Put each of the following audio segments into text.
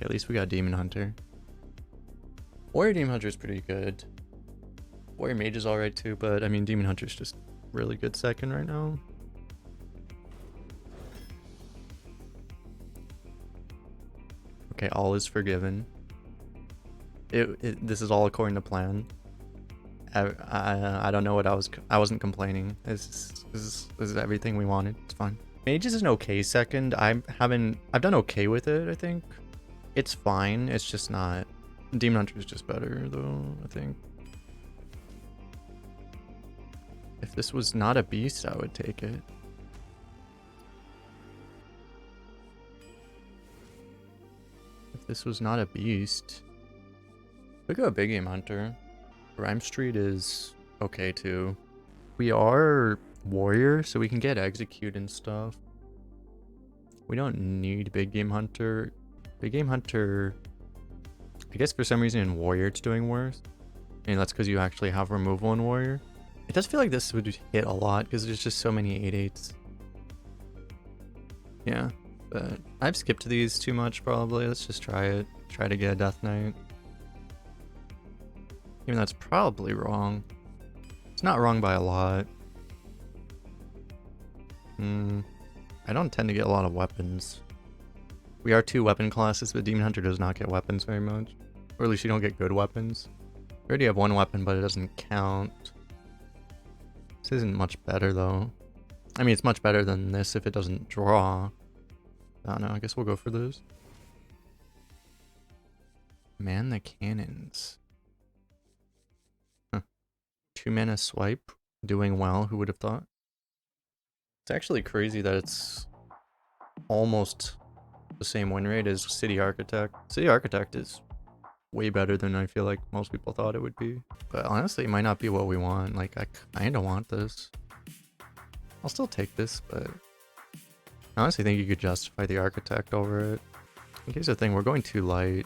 At least we got Demon Hunter. Warrior Demon Hunter is pretty good. Warrior Mage is alright too, but I mean Demon Hunter's just really good second right now. Okay, all is forgiven. This is all according to plan. I don't know what I wasn't complaining. This is everything we wanted. It's fine. Mage is an okay second. I've done okay with it, I think. It's fine. It's just not. Demon Hunter is just better though, I think. If this was not a beast, I would take it. If this was not a beast, we go a big game hunter. Rhyme Street is okay too. We are warrior, so we can get execute and stuff. We don't need big game hunter. Big game hunter, I guess for some reason in warrior it's doing worse. I mean that's because you actually have removal in warrior. It does feel like this would hit a lot because there's just so many 8/8s. Yeah, but I've skipped these too much probably. Let's just try it. Try to get a Death Knight. Even though that's probably wrong. It's not wrong by a lot. I don't tend to get a lot of weapons. We are 2 weapon classes, but Demon Hunter does not get weapons very much. Or at least you don't get good weapons. We already have 1 weapon, but it doesn't count. This isn't much better though. I mean, it's much better than this if it doesn't draw. I don't know, I guess we'll go for this. Man the cannons. Huh. 2 mana swipe. Doing well, who would have thought? It's actually crazy that it's almost the same win rate as City Architect. City Architect is way better than I feel like most people thought it would be. But honestly, it might not be what we want. Like, I kinda want this. I'll still take this, but I honestly think you could justify the Architect over it. In case of the thing, we're going too light.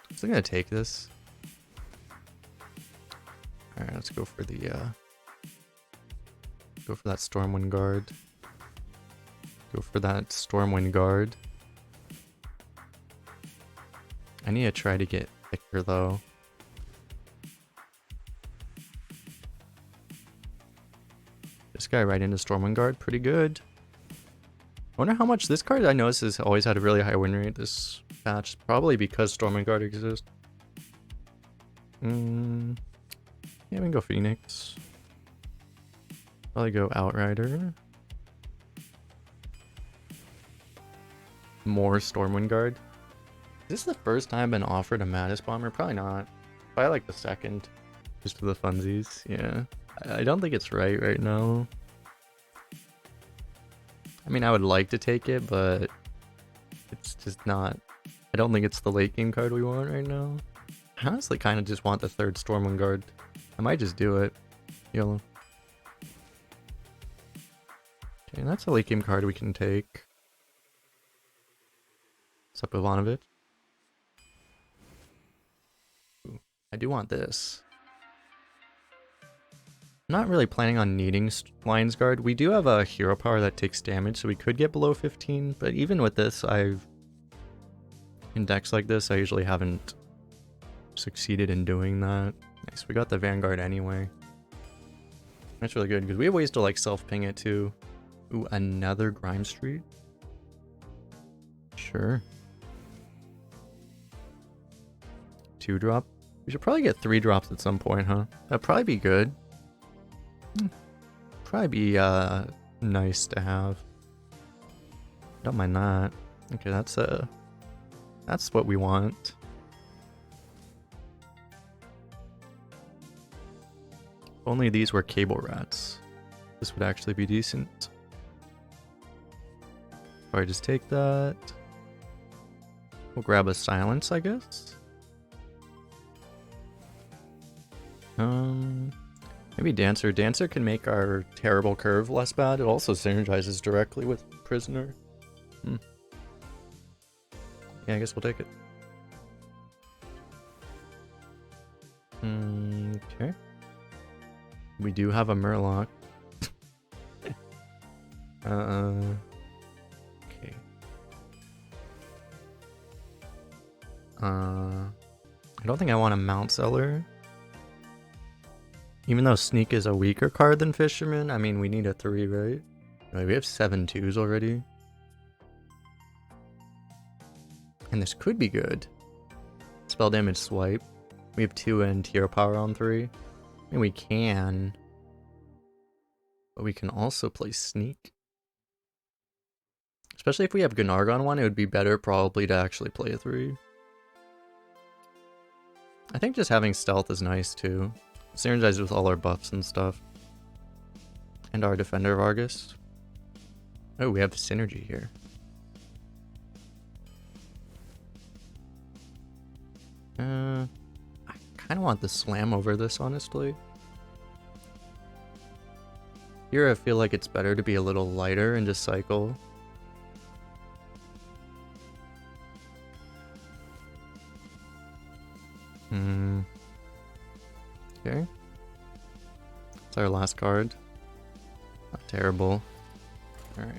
I'm still gonna take this. Alright, let's go for the go for that Stormwind Guard. Go for that Stormwind Guard. I need to try to get thicker though. This guy right into Stormwind Guard, pretty good. I wonder how much this card I noticed has always had a really high win rate this patch. Probably because Stormwind Guard exists. Yeah, we can go Phoenix. Probably go Outrider. More Stormwind Guard. Is this the first time I've been offered a Madness Bomber? Probably not. Probably like the second. Just for the funsies. Yeah. I don't think it's right now. I mean, I would like to take it, but it's just not. I don't think it's the late game card we want right now. I honestly kind of just want the 3rd Stormwind Guard. I might just do it. Yellow. Okay, that's a late game card we can take. What's up, Ivanovic? Ooh, I do want this. I'm not really planning on needing Lion's Guard. We do have a hero power that takes damage, so we could get below 15, but even with this, in decks like this, I usually haven't succeeded in doing that. Nice, we got the Vanguard anyway. That's really good, because we have ways to like self-ping it too. Ooh, another Grime Street? Sure. 2-drop? We should probably get 3 drops at some point, huh? That'd probably be good. Probably be nice to have. Don't mind that. Okay, that's what we want. If only these were cable rats. This would actually be decent. Or just take that. We'll grab a silence, I guess. Maybe Dancer. Dancer can make our terrible curve less bad. It also synergizes directly with Prisoner. Yeah, I guess we'll take it. Okay. We do have a Murloc. Okay. I don't think I want a Mount Seller. Even though Sneak is a weaker card than Fisherman, I mean, we need a 3, right? Right, we have 7 2s already. And this could be good. Spell damage swipe. We have 2 and hero power on 3. I mean, we can. But we can also play Sneak. Especially if we have Gnarg on 1, it would be better probably to actually play a 3. I think just having Stealth is nice too. Synergizes with all our buffs and stuff. And our Defender of Argus. Oh, we have synergy here. I kind of want the Slam over this, honestly. Here I feel like it's better to be a little lighter and just cycle. Okay. It's our last card. Not terrible. Alright.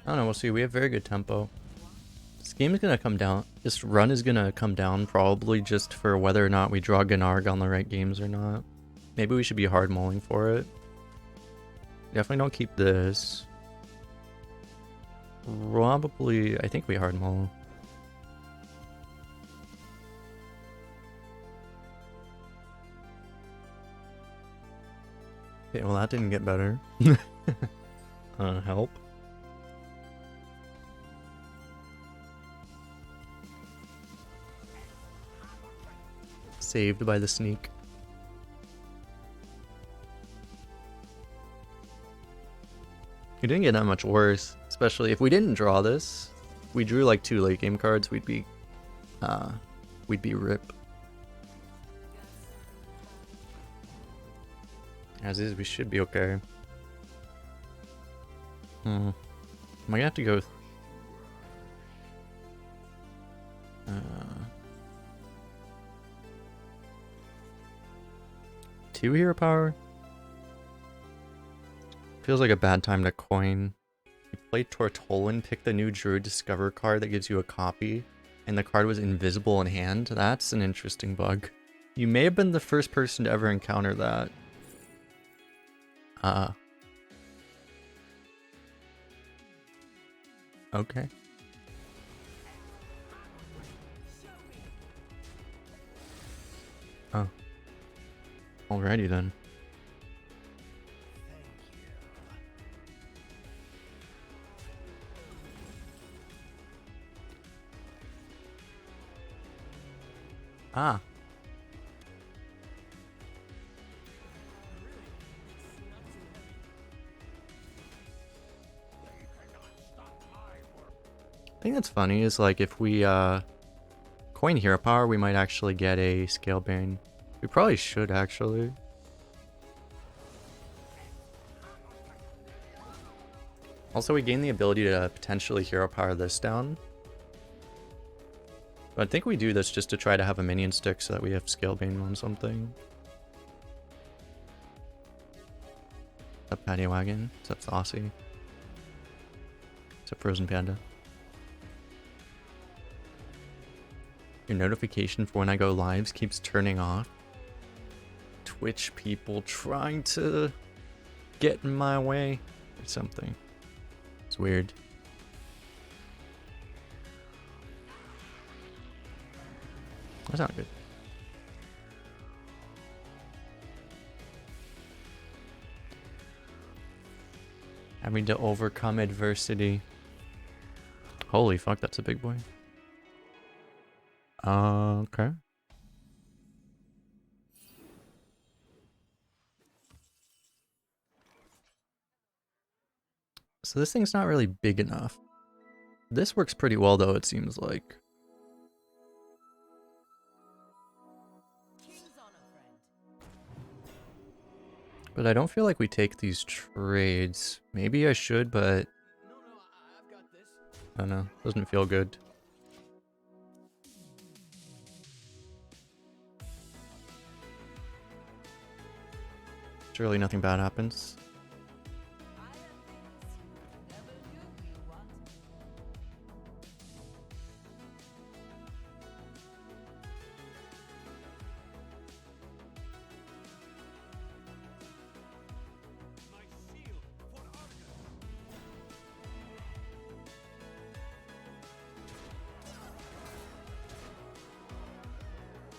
I don't know, we'll see. We have very good tempo. This game is gonna come down. This run is gonna come down probably just for whether or not we draw Gnarg on the right games or not. Maybe we should be hard mulling for it. Definitely don't keep this. Probably, I think we hard mull. Okay, well that didn't get better. Help. Saved by the Sneak. It didn't get that much worse, especially if we didn't draw this. If we drew like 2 late game cards, we'd be rip. As is, we should be okay. Am I gonna have to go? 2 hero power? Feels like a bad time to coin. You play Tortolin, pick the new Druid Discover card that gives you a copy, and the card was invisible in hand. That's an interesting bug. You may have been the first person to ever encounter that. Okay. Oh. Alrighty then. Ah. I think that's funny is like if we coin hero power, we might actually get a scale bane. We probably should actually. Also, we gain the ability to potentially hero power this down. But I think we do this just to try to have a minion stick so that we have scale bane on something. What's up, Patty Wagon? What's up, Saucy? What's up, Frozen Panda? Your notification for when I go lives keeps turning off. Twitch people trying to get in my way or something. It's weird. That's not good. Having to overcome adversity. Holy fuck, that's a big boy. Okay. So this thing's not really big enough. This works pretty well though, it seems like. But I don't feel like we take these trades. Maybe I should, but I don't know. Doesn't feel good. Surely nothing bad happens.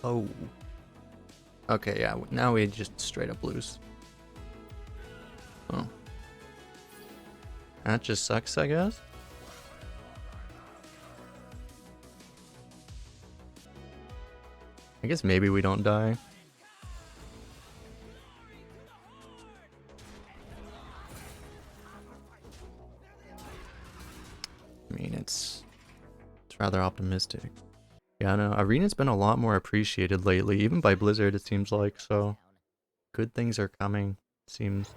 Oh. Okay, yeah, now we just straight up lose. Oh. That just sucks, I guess. I guess maybe we don't die. I mean, it's rather optimistic. Yeah, no, Arena's been a lot more appreciated lately, even by Blizzard, it seems like, so good things are coming, it seems.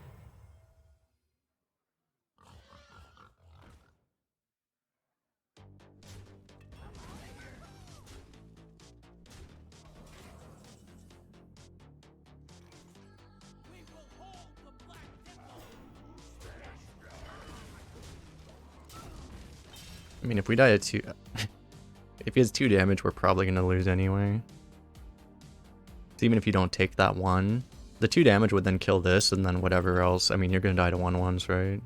I mean, if we die at 2... if he has 2 damage, we're probably going to lose anyway. So even if you don't take that 1, the 2 damage would then kill this, and then whatever else. I mean, you're going to die to 1/1s, right?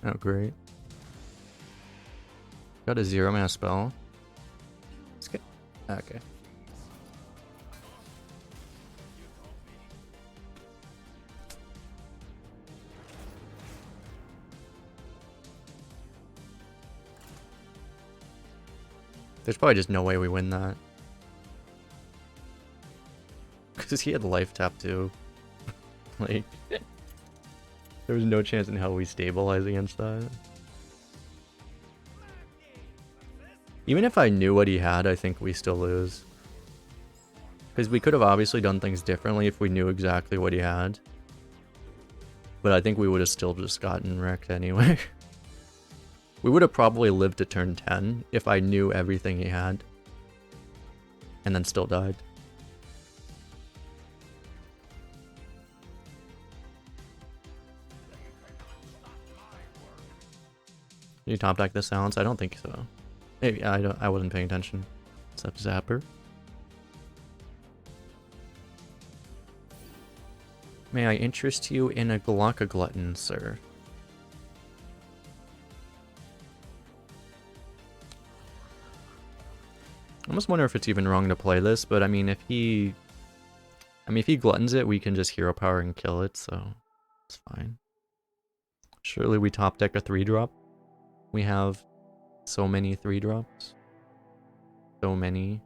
Oh, great. Got a 0 mana spell. Let's get... okay. There's probably just no way we win that. Because he had life tap too. Like, there was no chance in hell we stabilize against that. Even if I knew what he had, I think we still lose. Because we could have obviously done things differently if we knew exactly what he had. But I think we would have still just gotten wrecked anyway. We would have probably lived to turn 10 if I knew everything he had. And then still died. Did you top deck the silence? I don't think so. Maybe I wasn't paying attention. Except Zapper. May I interest you in a Glocka Glutton, sir? I almost wonder if it's even wrong to play this, but I mean, if he gluttons it, we can just hero power and kill it, so it's fine. Surely we top deck a 3-drop. We have so many 3-drops. So many.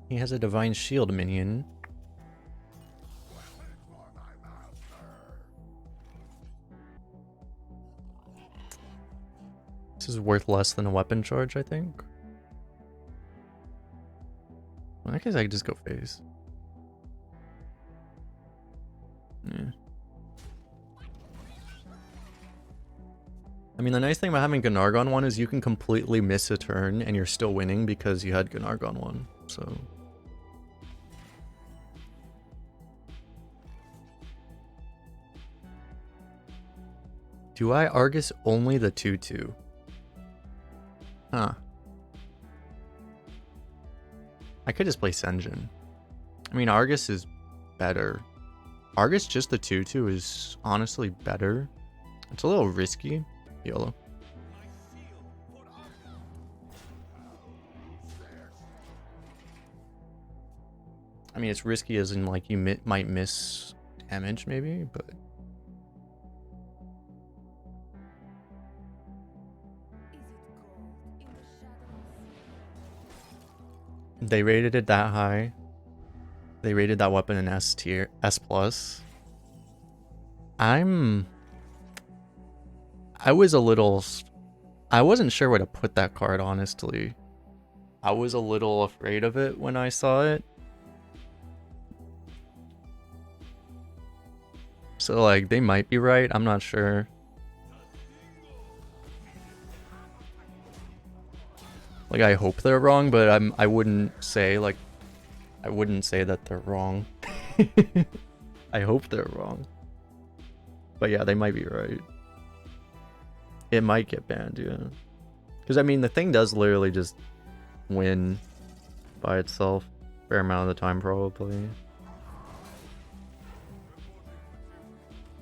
He has a Divine Shield minion. This is worth less than a weapon charge, I think. Well, in that case, I could just go phase. Yeah. I mean, the nice thing about having Gnargon 1 is you can completely miss a turn and you're still winning because you had Gnargon 1, so... Do I Argus only the 2/2? Huh. I could just play Senjin. I mean, Argus is better. Argus just the 2/2 is honestly better. It's a little risky. YOLO. I mean, it's risky as in, like, you might miss damage, maybe, but... They rated it that high. They rated that weapon in S tier, S+. I was a little... I wasn't sure where to put that card, honestly. I was a little afraid of it when I saw it. So, like, they might be right. I'm not sure. Like, I hope they're wrong, but I wouldn't say, like... I wouldn't say that they're wrong. I hope they're wrong. But yeah, they might be right. It might get banned, yeah. Because, I mean, the thing does literally just win by itself. Fair amount of the time, probably.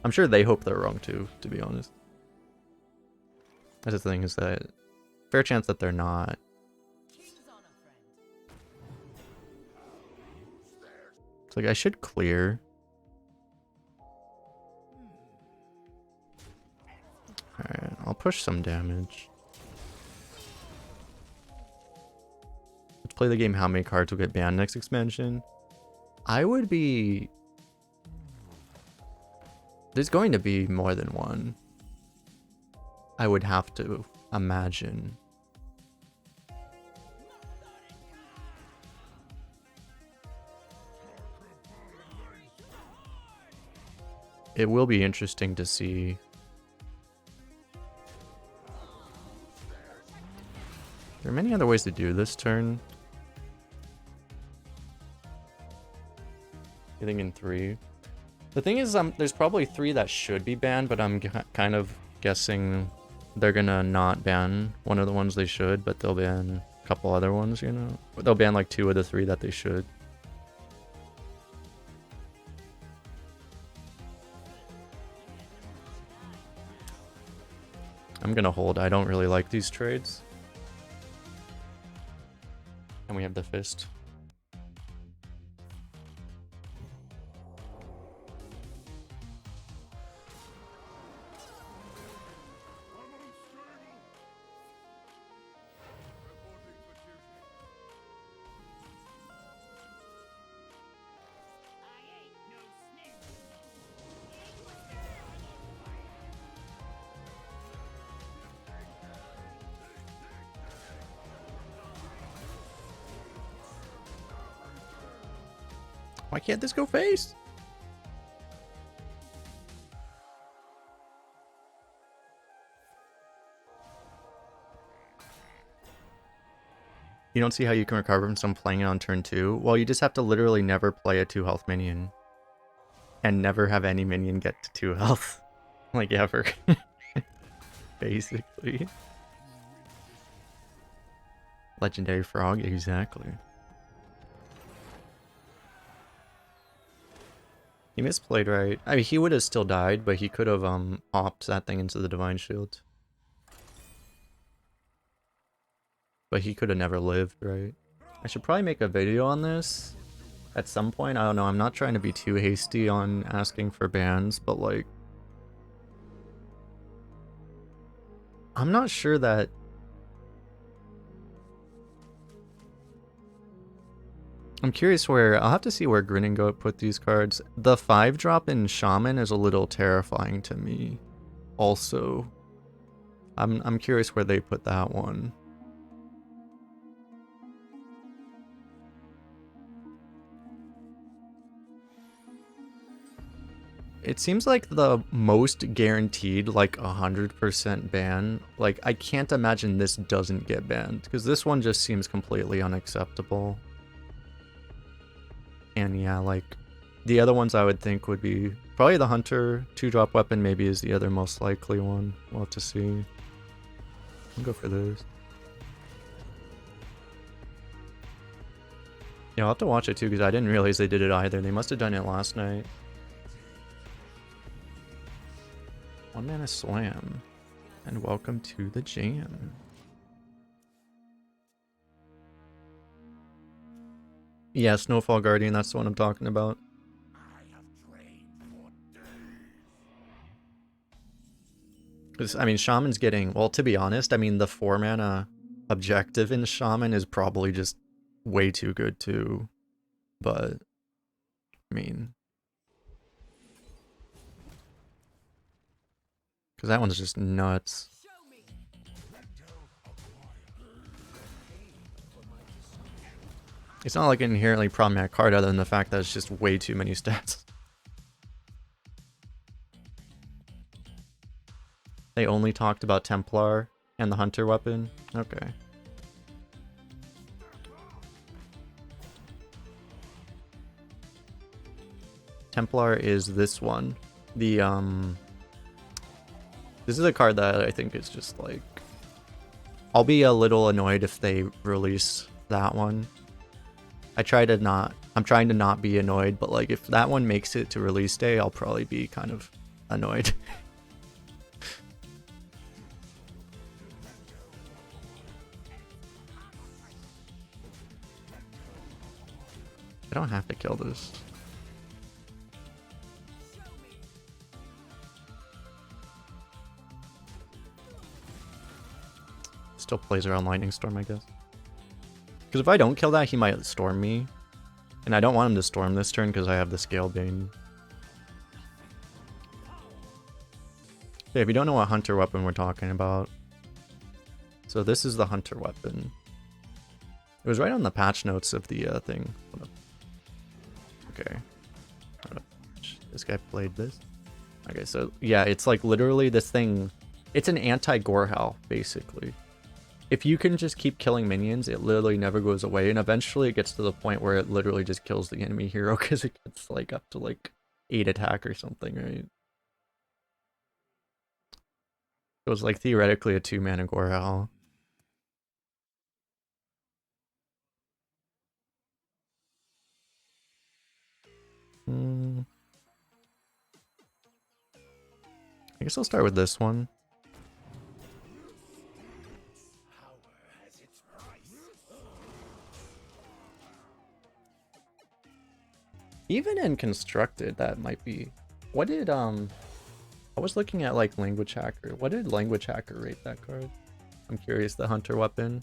I'm sure they hope they're wrong too, to be honest. That's the thing, is that fair chance that they're not. It's like I should clear. Alright, I'll push some damage. Let's play the game how many cards will get banned next expansion. I would be... There's going to be more than one. I would have to imagine. It will be interesting to see. There are many other ways to do this turn. I think in 3. The thing is, there's probably 3 that should be banned, but I'm kind of guessing they're gonna not ban one of the ones they should, but they'll ban a couple other ones, you know? They'll ban like 2 of the 3 that they should. I'm gonna hold. I don't really like these trades. And we have the fist. Why can't this go face? You don't see how you can recover from someone playing it on turn 2? Well, you just have to literally never play a 2 health minion. And never have any minion get to 2 health. Like, ever. Basically. Legendary frog, exactly. He misplayed, right? I mean, he would have still died, but he could have popped that thing into the Divine Shield. But he could have never lived, right? I should probably make a video on this at some point. I don't know, I'm not trying to be too hasty on asking for bans, but like... I'm not sure that... I'm curious where... I'll have to see where Grinning Goat put these cards. The 5-drop in Shaman is a little terrifying to me. Also. I'm curious where they put that one. It seems like the most guaranteed, like 100% ban. Like, I can't imagine this doesn't get banned, because this one just seems completely unacceptable. And yeah, like, the other ones I would think would be probably the Hunter 2-drop weapon maybe is the other most likely one. We'll have to see. I'll go for this. Yeah, I'll have to watch it too, because I didn't realize they did it either. They must have done it last night. 1 mana slam. And welcome to the jam. Yeah, Snowfall Guardian, that's the one I'm talking about. I mean, Shaman's getting... Well, to be honest, I mean, the 4 mana objective in Shaman is probably just way too good too. But, I mean... Because that one's just nuts. It's not like an inherently problematic card other than the fact that it's just way too many stats. They only talked about Templar and the Hunter weapon? Okay. Templar is this one. The, This is a card that I think is just like... I'll be a little annoyed if they release that one. I'm trying to not be annoyed, but like if that one makes it to release day, I'll probably be kind of annoyed. I don't have to kill this. Still plays around Lightning Storm, I guess. Because if I don't kill that, he might storm me. And I don't want him to storm this turn because I have the Scale Bane. Okay, if you don't know what Hunter weapon we're talking about. So this is the Hunter weapon. It was right on the patch notes of the thing. Okay. This guy played this. Okay, so yeah, it's like literally this thing. It's an anti-Gorehowl, basically. If you can just keep killing minions, it literally never goes away, and eventually it gets to the point where it literally just kills the enemy hero because it gets like up to like 8 attack or something, right? It was like theoretically a 2-mana Gorehowl. I guess I'll start with this one. Even in constructed, that might be. What did I was looking at like Language Hacker. What did Language Hacker rate that card? I'm curious. The Hunter weapon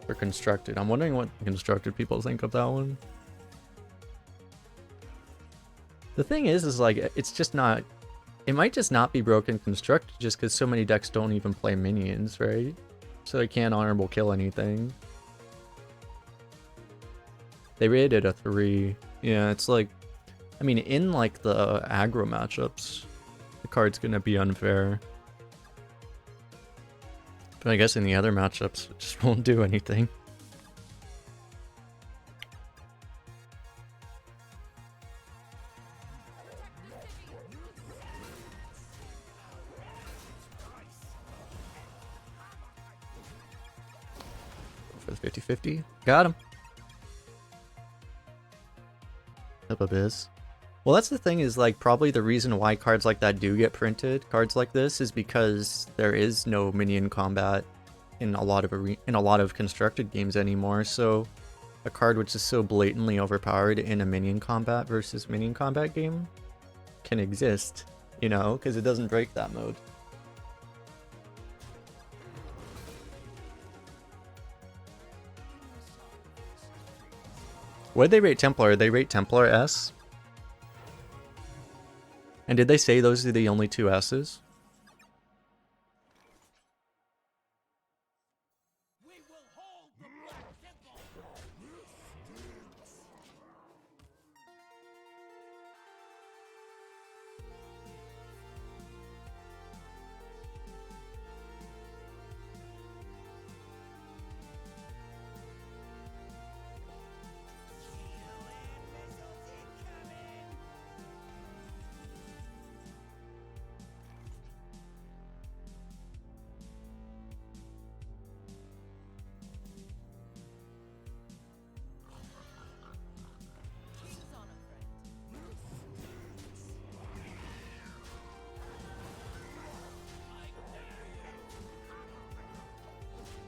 for constructed. I'm wondering what constructed people think of that one. The thing is like it's just not. It might just not be broken constructed just because so many decks don't even play minions, right? So they can't honorable kill anything. They rated a 3. Yeah, it's like, I mean, in like the aggro matchups, the card's gonna be unfair. But I guess in the other matchups, it just won't do anything. For the 50-50. Got him. Up a biz. Well, that's the thing is like probably the reason why cards like that do get printed. Cards like this is because there is no minion combat in a lot of constructed games anymore. So a card which is so blatantly overpowered in a minion combat versus minion combat game can exist, you know, because it doesn't break that mode. What did they rate Templar? They rate Templar S? And did they say those are the only 2 S's?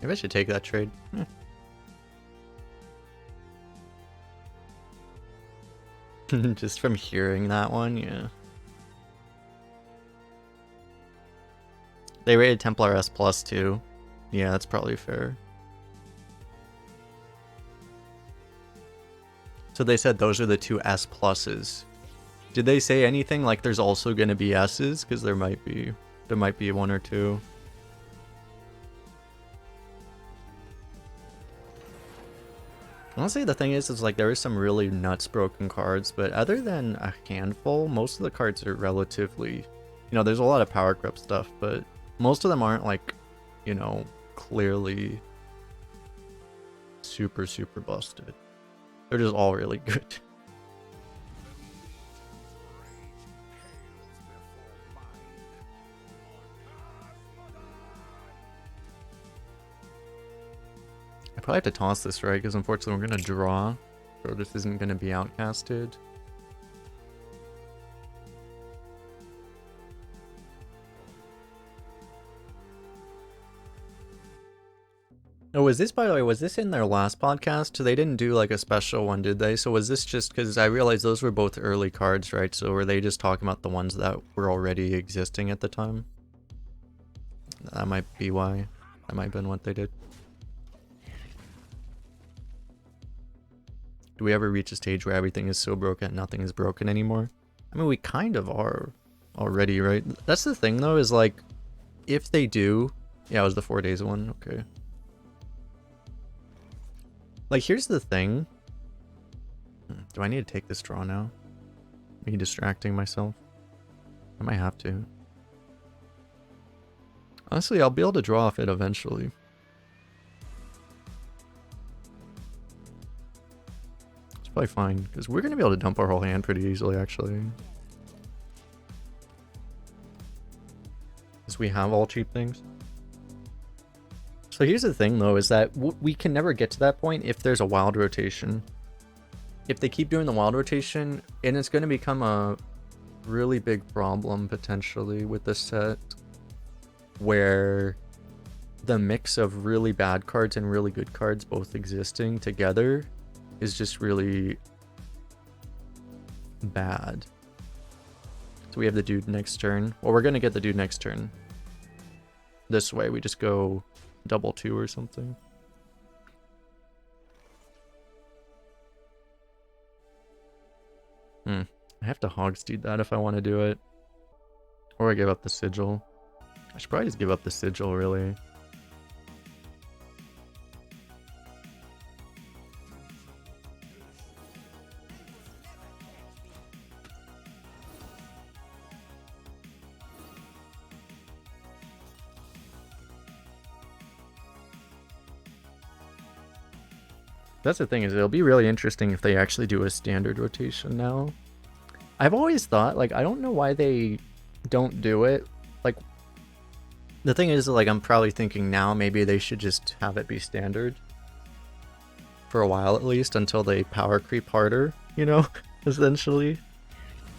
Maybe I should take that trade. Just from hearing that one, yeah. They rated Templar S plus too. Yeah, that's probably fair. So they said those are the 2 S pluses. Did they say anything like there's also going to be S's? Because there might be 1 or 2. Honestly, the thing is like there is some really nuts broken cards, but other than a handful, most of the cards are relatively, you know, there's a lot of power grip stuff, but most of them aren't like, you know, clearly super busted. They're just all really good. I probably have to toss this, right? Because unfortunately we're going to draw. So this isn't going to be outcasted. Oh, was this, by the way, was this in their last podcast? So they didn't do like a special one, did they? So was this just because I realized those were both early cards, right? So were they just talking about the ones that were already existing at the time? That might be why. That might have been what they did. Do we ever reach a stage where everything is so broken nothing is broken anymore? I mean, we kind of are already, right? That's the thing, though, is like, if they do... Yeah, it was the 4 days one. Okay. Like, here's the thing. Do I need to take this draw now? Me distracting myself? I might have to. Honestly, I'll be able to draw off it eventually. It's probably fine, because we're going to be able to dump our whole hand pretty easily, actually. Because we have all cheap things. So here's the thing, though, is that we can never get to that point if there's a wild rotation. If they keep doing the wild rotation, and it's going to become a really big problem, potentially, with this set, where the mix of really bad cards and really good cards both existing together is just really bad. So we have the dude next turn. Well, we're going to get the dude next turn. This way, we just go... double 2 or something. I have to hogsteed that if I want to do it. Or I give up the sigil. I should probably just give up the sigil, really. That's the thing, is it'll be really interesting if they actually do a standard rotation now. I've always thought, like, I don't know why they don't do it. Like, the thing is, like, I'm probably thinking now maybe they should just have it be standard. For a while, at least, until they power creep harder, you know, essentially.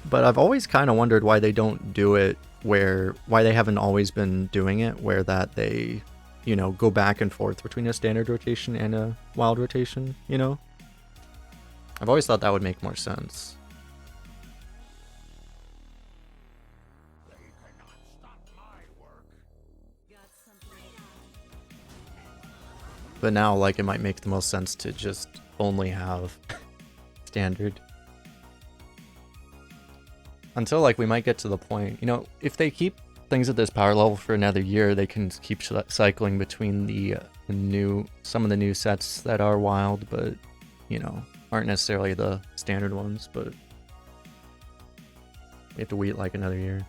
But I've always kind of wondered why they don't do it why they haven't always been doing it, where that they... you know, go back and forth between a standard rotation and a wild rotation, you know? I've always thought that would make more sense. But now, like, it might make the most sense to just only have standard. Until, like, we might get to the point, you know, if they keep things at this power level for another year, they can keep cycling between the some of the new sets that are wild, but, you know, aren't necessarily the standard ones, but we have to wait like another year.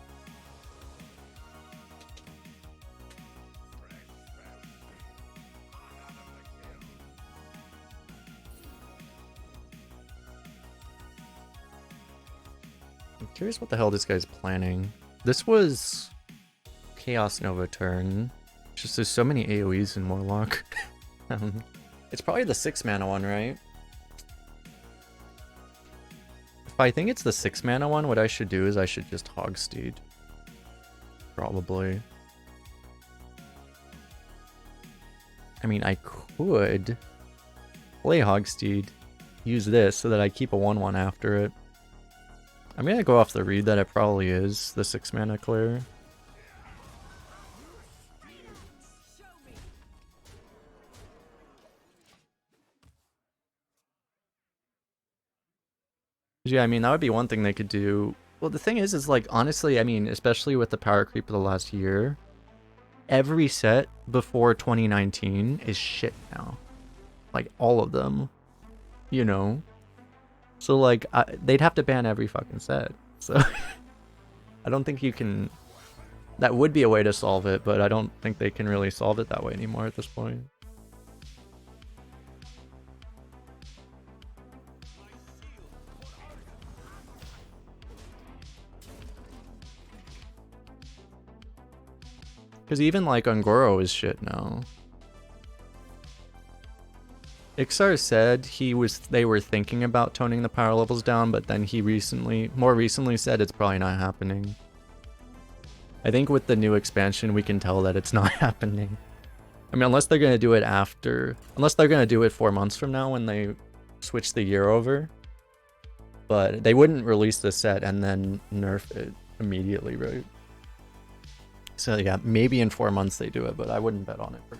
I'm curious what the hell this guy's planning. This was Chaos Nova turn. Just there's so many AoEs in Warlock. It's probably the 6 mana one, right? If I think it's the 6 mana one, what I should do is I should just hogsteed. Probably. I mean, I could play hogsteed, use this so that I keep a 1/1 after it. I'm gonna go off the read that it probably is the 6 mana clear. Yeah, I mean, that would be one thing they could do. Well, the thing is like, honestly, I mean, especially with the power creep of the last year, every set before 2019 is shit now. Like, all of them, you know? So, like, they'd have to ban every fucking set. So, I don't think you can... That would be a way to solve it, but I don't think they can really solve it that way anymore at this point. Because even, like, Ungoro is shit now. Ixar said they were thinking about toning the power levels down, but then he more recently said it's probably not happening. I think with the new expansion, we can tell that it's not happening. I mean, unless they're going to do it unless they're going to do it 4 months from now when they switch the year over. But they wouldn't release the set and then nerf it immediately, right? So yeah, maybe in 4 months they do it, but I wouldn't bet on it.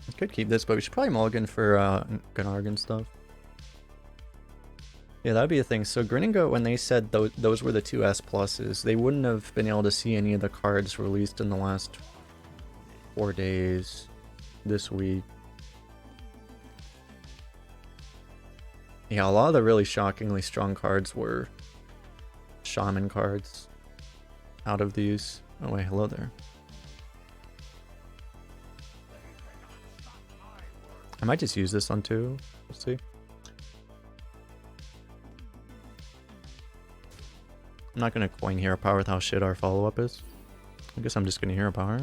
I could keep this, but we should probably mulligan for Gunargan stuff. Yeah, that'd be a thing. So Grin and Goat, when they said those were the 2 S pluses, they wouldn't have been able to see any of the cards released in the last 4 days this week. Yeah, a lot of the really shockingly strong cards were shaman cards out of these. Oh wait, hello there. I might just use this on 2. We'll see. I'm not gonna coin Hero Power with how shit our follow-up is. I guess I'm just gonna Hero Power.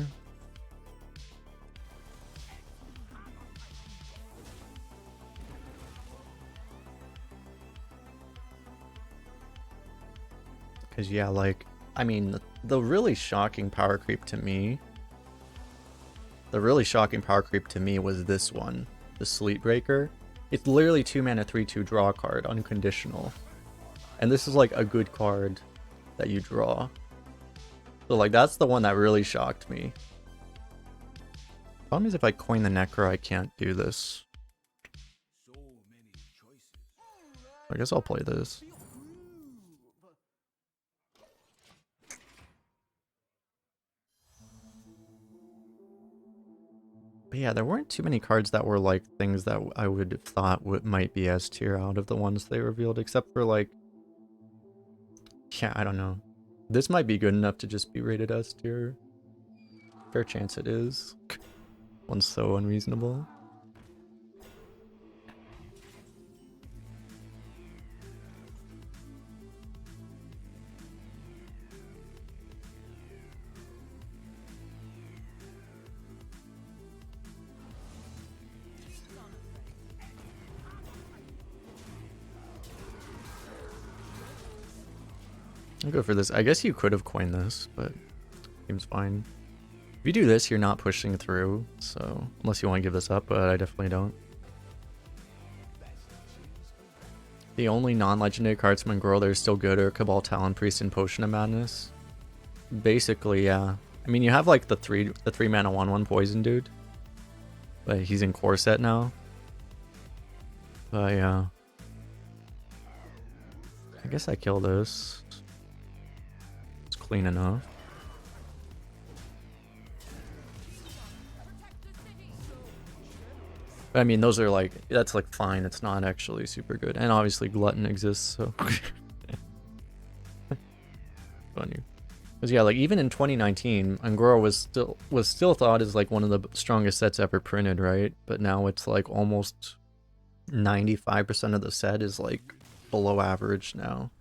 Cause yeah, like, I mean, the really shocking power creep to me was this one, the Sleep Breaker. It's literally 2 mana 3/2 draw card, unconditional. And this is like a good card that you draw. So like that's the one that really shocked me. Problem is if I coin the Necro, I can't do this. I guess I'll play this. But yeah, there weren't too many cards that were like things that I would have thought might be S tier out of the ones they revealed, except for like, yeah, I don't know. This might be good enough to just be rated S tier. Fair chance it is. One's so unreasonable. I'll go for this. I guess you could have coined this, but seems fine. If you do this, you're not pushing through, so unless you want to give this up, but I definitely don't. The only non-legendary cards from Ungrow that are still good are Cabal Talon Priest and Potion of Madness. Basically, yeah. I mean, you have like the 3 mana 1/1 poison dude, but he's in core set now. But yeah, I guess I kill this. It's clean enough. But I mean, those are like, that's like fine. It's not actually super good, and obviously Glutton exists, so funny. Because yeah, like even in 2019, Ungrow was still thought as like one of the strongest sets ever printed, right? But now it's like almost 95% of the set is like below average now.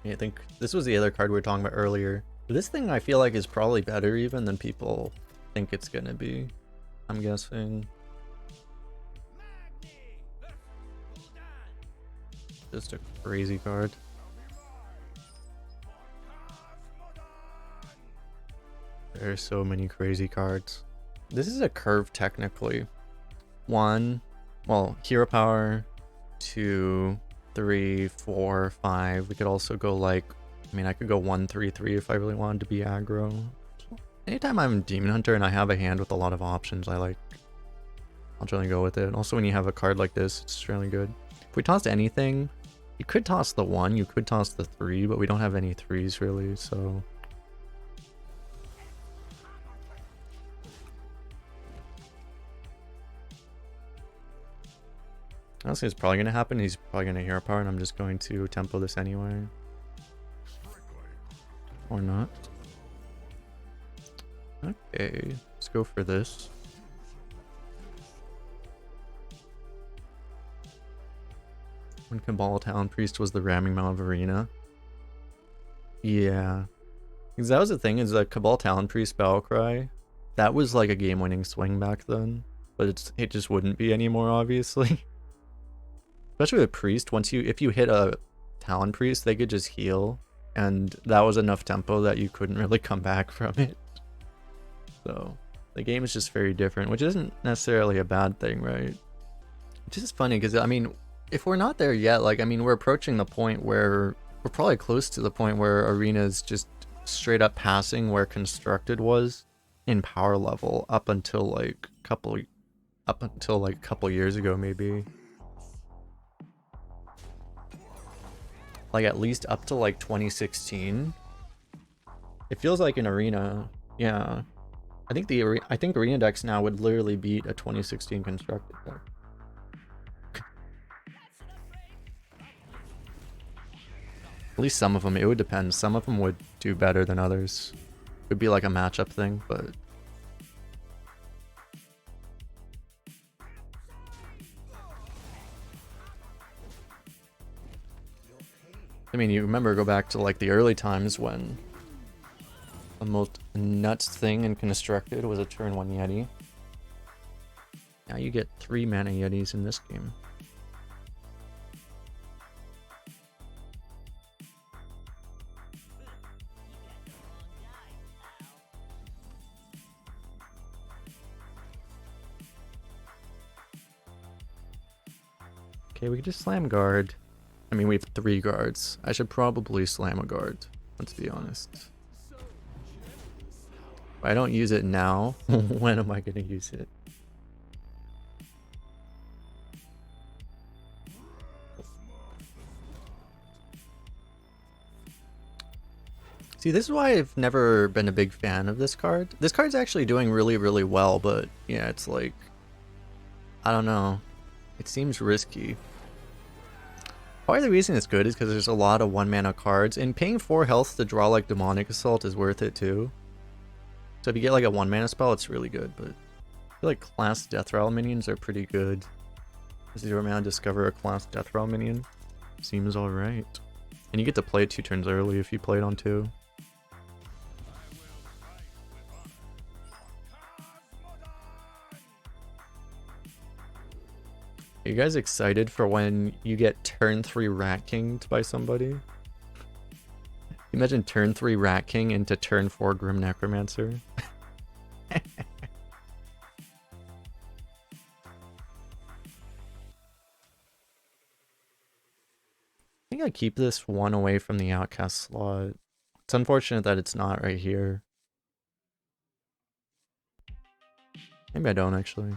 I think this was the other card we were talking about earlier. This thing I feel like is probably better even than people think it's gonna be, I'm guessing. Just a crazy card. There are so many crazy cards. This is a curve technically. 1, well, Hero Power, 2, 3, 4, 5. We could also go like, I mean, I could go 1, 3, 3 if I really wanted to be aggro. Anytime I'm Demon Hunter and I have a hand with a lot of options, I'll generally go with it. Also, when you have a card like this, it's really good. If we tossed anything, you could toss the 1, you could toss the 3, but we don't have any 3s really, so. Honestly, it's probably going to happen. He's probably going to Hero Power, and I'm just going to tempo this anyway. Or not. Okay, let's go for this. When Cabal Talon Priest was the ramming mount of Arena. Yeah. Because that was the thing, is that Cabal Talon Priest Battle Cry, that was like a game-winning swing back then. But it just wouldn't be anymore, obviously. Especially with Priest, if you hit a Talon Priest, they could just heal. And that was enough tempo that you couldn't really come back from it. So, the game is just very different, which isn't necessarily a bad thing, right? Which is funny, because, I mean, if we're not there yet, like, I mean, we're approaching the point where, we're probably close to the point where Arena is just straight up passing where Constructed was in power level up until like a couple years ago, maybe. Like at least up to like 2016. It feels like in Arena, yeah. I think Arena decks now would literally beat a 2016 Constructed deck. At least some of them. It would depend. Some of them would do better than others. It would be like a matchup thing, but... I mean, you remember, go back to like the early times when the most nuts thing in Constructed was a turn 1 Yeti. Now you get 3 mana Yetis in this game. Okay, we could just slam guard. I mean, we have 3 guards. I should probably slam a guard, let's be honest. If I don't use it now, when am I going to use it? See, this is why I've never been a big fan of this card. This card's actually doing really, really well, but yeah, it's like... I don't know. It seems risky. Part of the reason it's good is because there's a lot of 1 mana cards, and paying 4 health to draw like Demonic Assault is worth it too. So if you get like a 1 mana spell, it's really good, but I feel like class Death Rattle minions are pretty good. 0 mana discover a class Death Rattle minion. Seems alright. And you get to play it 2 turns early if you play it on 2. Are you guys excited for when you get turn 3 Rat Kinged by somebody? Imagine turn 3 Rat King into turn 4 Grim Necromancer. I think I keep this one away from the Outcast slot. It's unfortunate that it's not right here. Maybe I don't actually.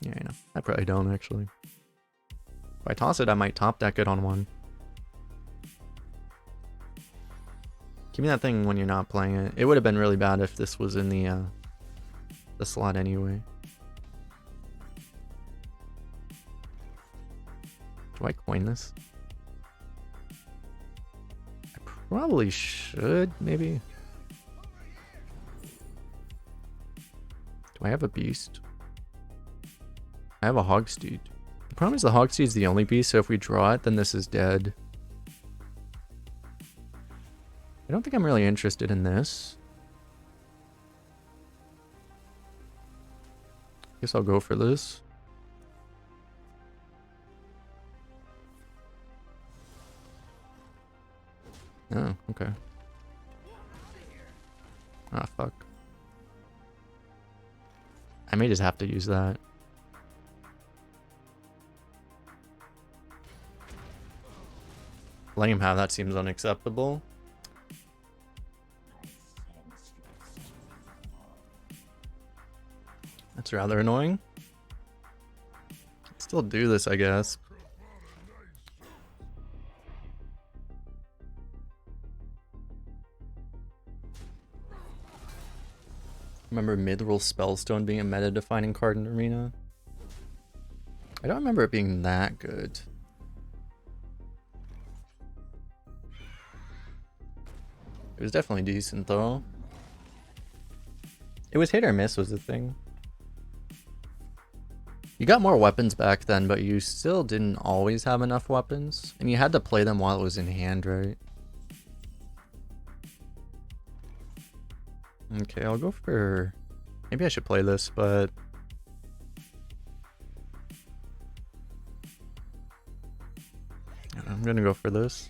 Yeah, I know. I probably don't, actually. If I toss it, I might top deck it on 1. Give me that thing when you're not playing it. It would have been really bad if this was in the slot anyway. Do I coin this? I probably should, maybe. Do I have a beast? I have a Hogsteed. The problem is the Hogsteed's the only beast, so if we draw it, then this is dead. I don't think I'm really interested in this. Guess I'll go for this. Oh, okay. Ah, fuck. I may just have to use that. Letting him have that seems unacceptable. That's rather annoying. Still do this, I guess. Remember Mithril Spellstone being a meta-defining card in Arena? I don't remember it being that good. It was definitely decent though. It was hit or miss was the thing. You got more weapons back then, but you still didn't always have enough weapons. And you had to play them while it was in hand, right? Okay, I'll go for... Maybe I should play this, but... I'm gonna go for this.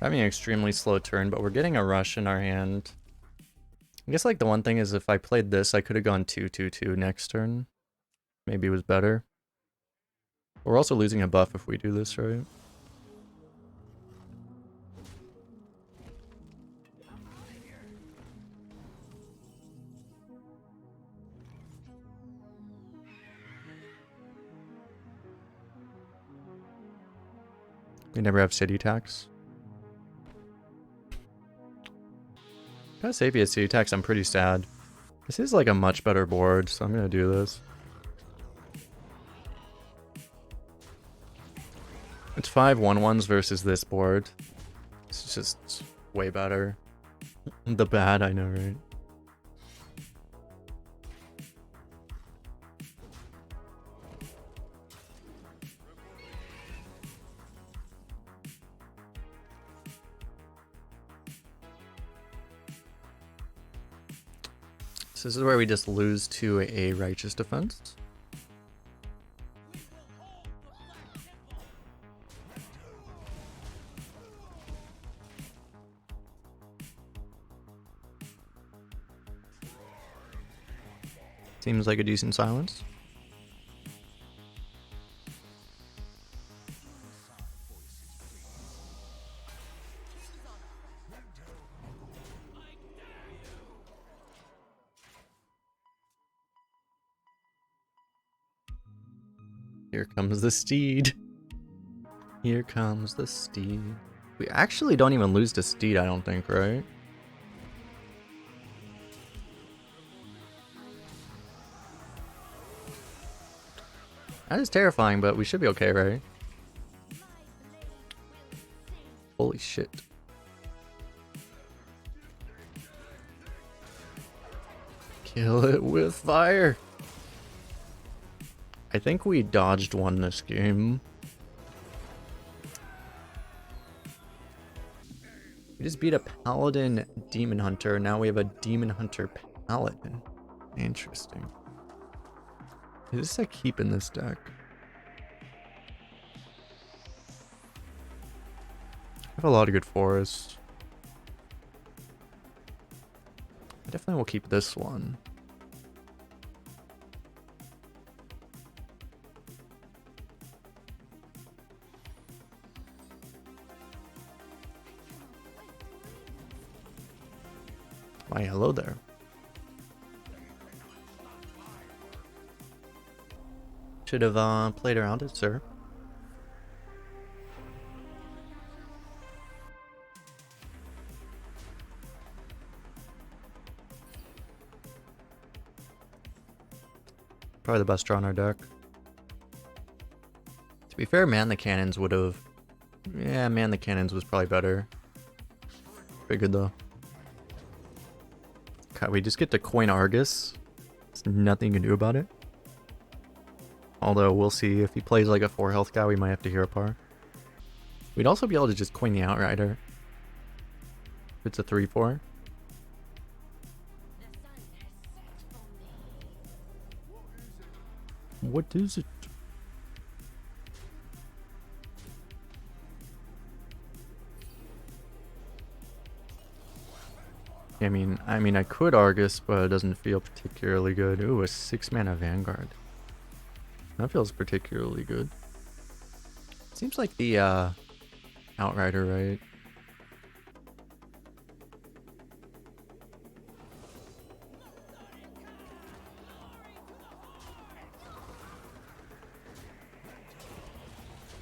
Having an extremely slow turn, but we're getting a rush in our hand. I guess like the one thing is if I played this, I could have gone 2-2-2 next turn. Maybe it was better. We're also losing a buff if we do this, right? We never have city tax. Gotta say if he has city tax, I'm pretty sad. This is like a much better board, so I'm gonna do this. It's 5 1-1s versus this board. It's just way better. The bad, I know, right? So this is where we just lose to a righteous defense. Seems like a decent silence. Here comes the steed. Here comes the steed. We actually don't even lose to steed, I don't think, right? That is terrifying, but we should be okay, right? Holy shit. Kill it with fire. I think we dodged one this game. We just beat a Paladin Demon Hunter. Now we have a Demon Hunter Paladin. Interesting. Is this a keep in this deck? I have a lot of good forests. I definitely will keep this one. Why, hello there. Should have played around it, sir. Probably the best draw in our deck. To be fair, Man the Cannons would have... Yeah, Man the Cannons was probably better. Figured though. God, we just get to coin Argus. There's nothing you can do about it. Although, we'll see. If he plays like a 4 health guy, we might have to hero par. We'd also be able to just coin the Outrider. If it's a 3-4. What is it? I mean, I could Argus, but it doesn't feel particularly good. Ooh, a 6-mana Vanguard. That feels particularly good. Seems like the Outrider, right?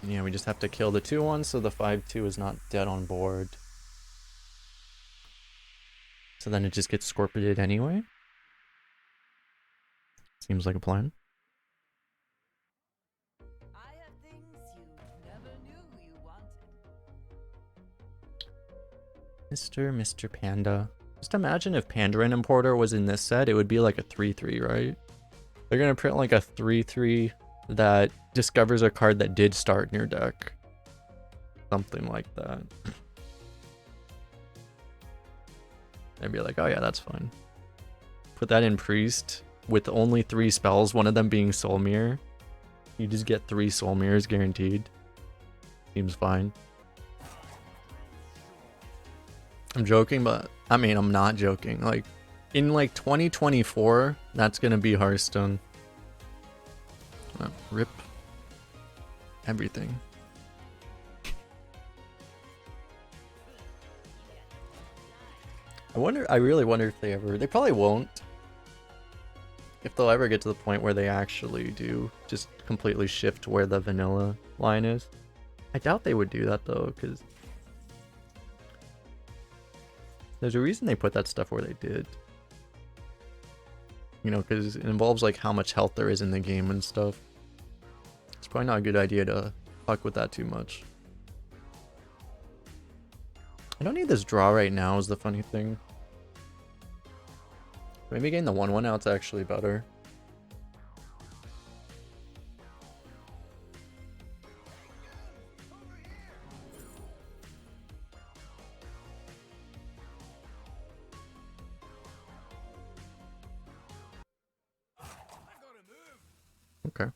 Yeah, we just have to kill the 2-1 so the 5-2 is not dead on board. So then it just gets scorpiated anyway? Seems like a plan. I have things you never knew you wanted. Mr. Panda. Just imagine if Pandarin Importer was in this set, it would be like a 3-3, right? They're gonna print like a 3-3 that discovers a card that did start in your deck. Something like that. I'd be like, oh yeah, that's fine. Put that in Priest with only 3 spells, one of them being Soul Mirror. You just get 3 Soul Mirrors guaranteed. Seems fine. I'm joking, but I mean, I'm not joking. Like, in like 2024, that's gonna be Hearthstone. Rip everything. I really wonder if they probably won't. If they'll ever get to the point where they actually do just completely shift where the vanilla line is. I doubt they would do that though, because there's a reason they put that stuff where they did. You know, because it involves like how much health there is in the game and stuff. It's probably not a good idea to fuck with that too much. I don't need this draw right now is the funny thing. Maybe getting the 1/1 out's actually better. Okay.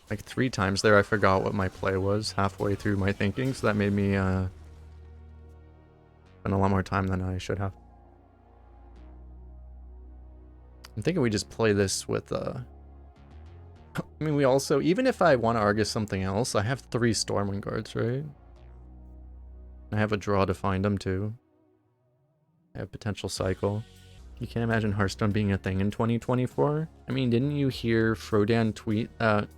Like 3 times there I forgot what my play was halfway through my thinking, so that made me spend a lot more time than I should have. I'm thinking we just play this with I mean, we also, even if I want to Argus something else, I have 3 Stormwind guards, right? I have a draw to find them too. I have potential cycle. You can't imagine Hearthstone being a thing in 2024. I mean, didn't you hear Frodan tweet that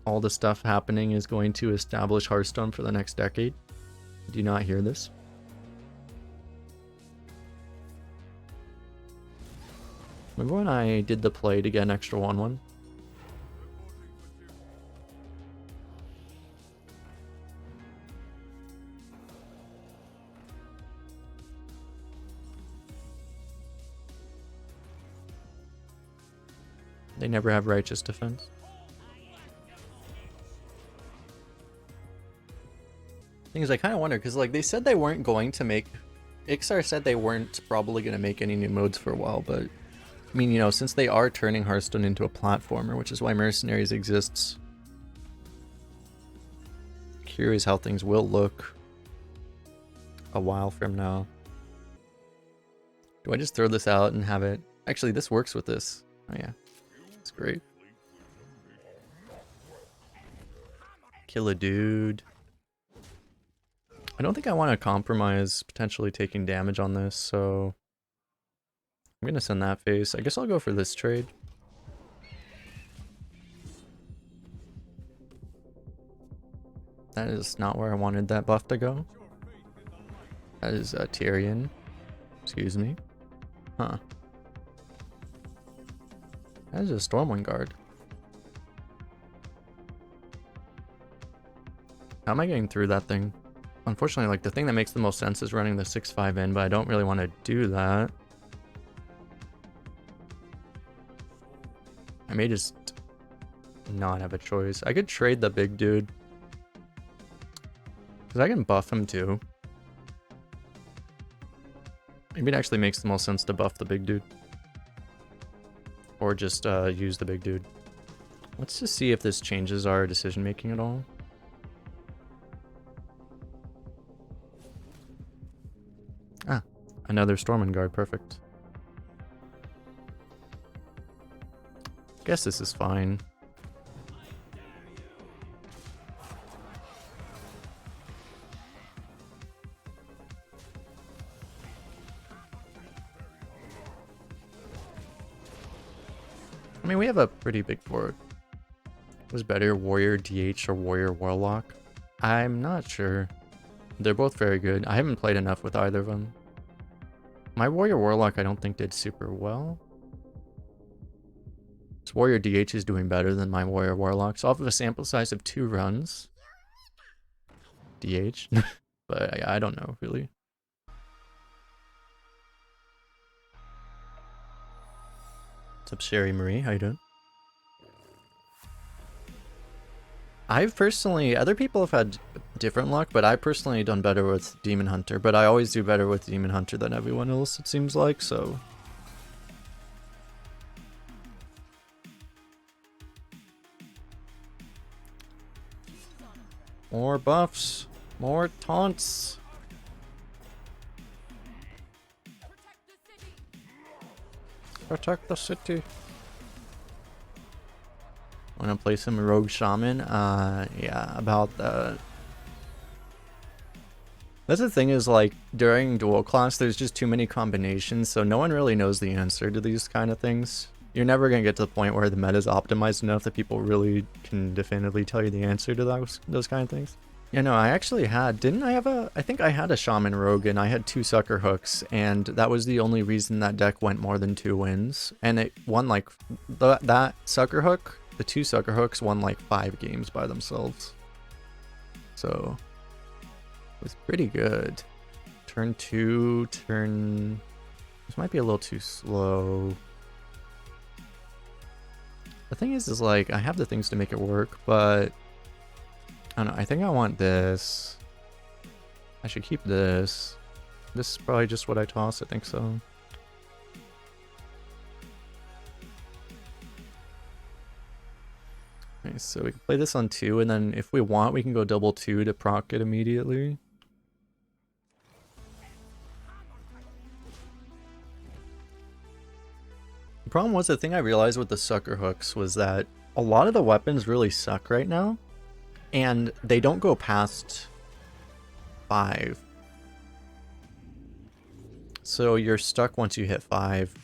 all the stuff happening is going to establish Hearthstone for the next decade? Do you not hear this? Remember when I did the play to get an extra 1/1? They never have righteous defense. Thing is, I kind of wonder, because like they said they weren't going to make... Ixar said they weren't probably going to make any new modes for a while, but... I mean, you know, since they are turning Hearthstone into a platformer, which is why Mercenaries exists. Curious how things will look a while from now. Do I just throw this out and have it... Actually, this works with this. Oh yeah. It's great. Kill a dude. I don't think I want to compromise potentially taking damage on this, so... I'm gonna send that face. I guess I'll go for this trade. That is not where I wanted that buff to go. That is Tyrion. Excuse me. Huh. That is a Stormwind guard. How am I getting through that thing? Unfortunately, like, the thing that makes the most sense is running the 6/5 in, but I don't really want to do that. I may just not have a choice. I could trade the big dude. Because I can buff him too. Maybe it actually makes the most sense to buff the big dude. Or just use the big dude. Let's just see if this changes our decision making at all. Ah, another Stormwind guard, perfect. Guess this is fine. I mean, we have a pretty big board. Was better Warrior DH or Warrior Warlock? I'm not sure. They're both very good. I haven't played enough with either of them. My Warrior Warlock I don't think did super well. This Warrior DH is doing better than my Warrior Warlocks off of a sample size of 2 runs. DH. But I don't know, really. What's up, Sherry Marie? How you doing? I've personally, other people have had different luck, but I personally done better with Demon Hunter. But I always do better with Demon Hunter than everyone else, it seems like, so... More buffs. More taunts. Protect the city. Wanna play some Rogue Shaman? Yeah, about that. That's the thing is, like, during dual class, there's just too many combinations, so no one really knows the answer to these kind of things. You're never gonna get to the point where the meta is optimized enough that people really can definitively tell you the answer to those kind of things. Yeah, no, I actually had, didn't I have I think I had a Shaman Rogue and I had 2 Sucker Hooks, and that was the only reason that deck went more than 2 wins. And it won, like, that Sucker Hook, the 2 Sucker Hooks won, like, 5 games by themselves. So, it was pretty good. Turn 2, this might be a little too slow. The thing is like, I have the things to make it work, but I don't know, I think I want this. I should keep this. This is probably just what I toss, I think so. Okay, so we can play this on 2, and then if we want, we can go double 2 to proc it immediately. The problem was, the thing I realized with the Sucker Hooks was that a lot of the weapons really suck right now. And they don't go past 5. So you're stuck once you hit 5.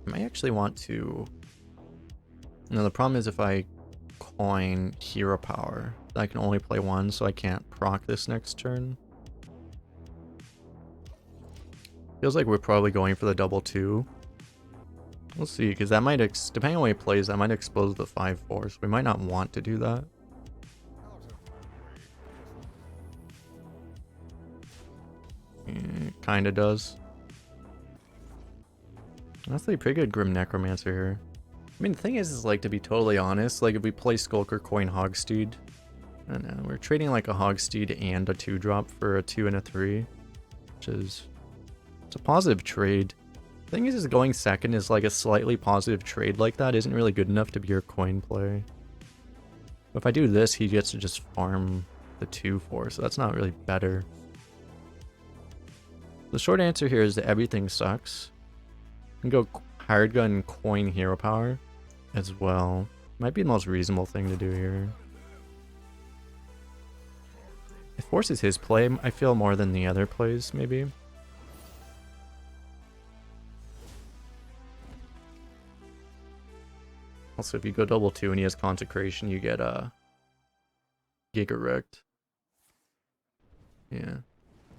I might actually want to... No, the problem is if I coin Hero Power, I can only play 1, so I can't proc this next turn. Feels like we're probably going for the double 2. We'll see, because that might, depending on what he plays, that might expose the 5/4, so we might not want to do that. It kinda does. That's a pretty good Grim Necromancer here. I mean, the thing is like, to be totally honest, like, if we play Skulker Coin Hogsteed, I don't know, we're trading like a Hogsteed and a 2-drop for a 2 and a 3, which is, it's a positive trade. The thing is going second is like a slightly positive trade like that isn't really good enough to be your coin play. If I do this, he gets to just farm the 2/4, so that's not really better. The short answer here is that everything sucks. You can go Hired Gun, coin Hero Power as well. Might be the most reasonable thing to do here. It forces his play, I feel, more than the other plays, maybe. Also, if you go double 2 and he has Consecration, you get a Giga Wrecked. Yeah.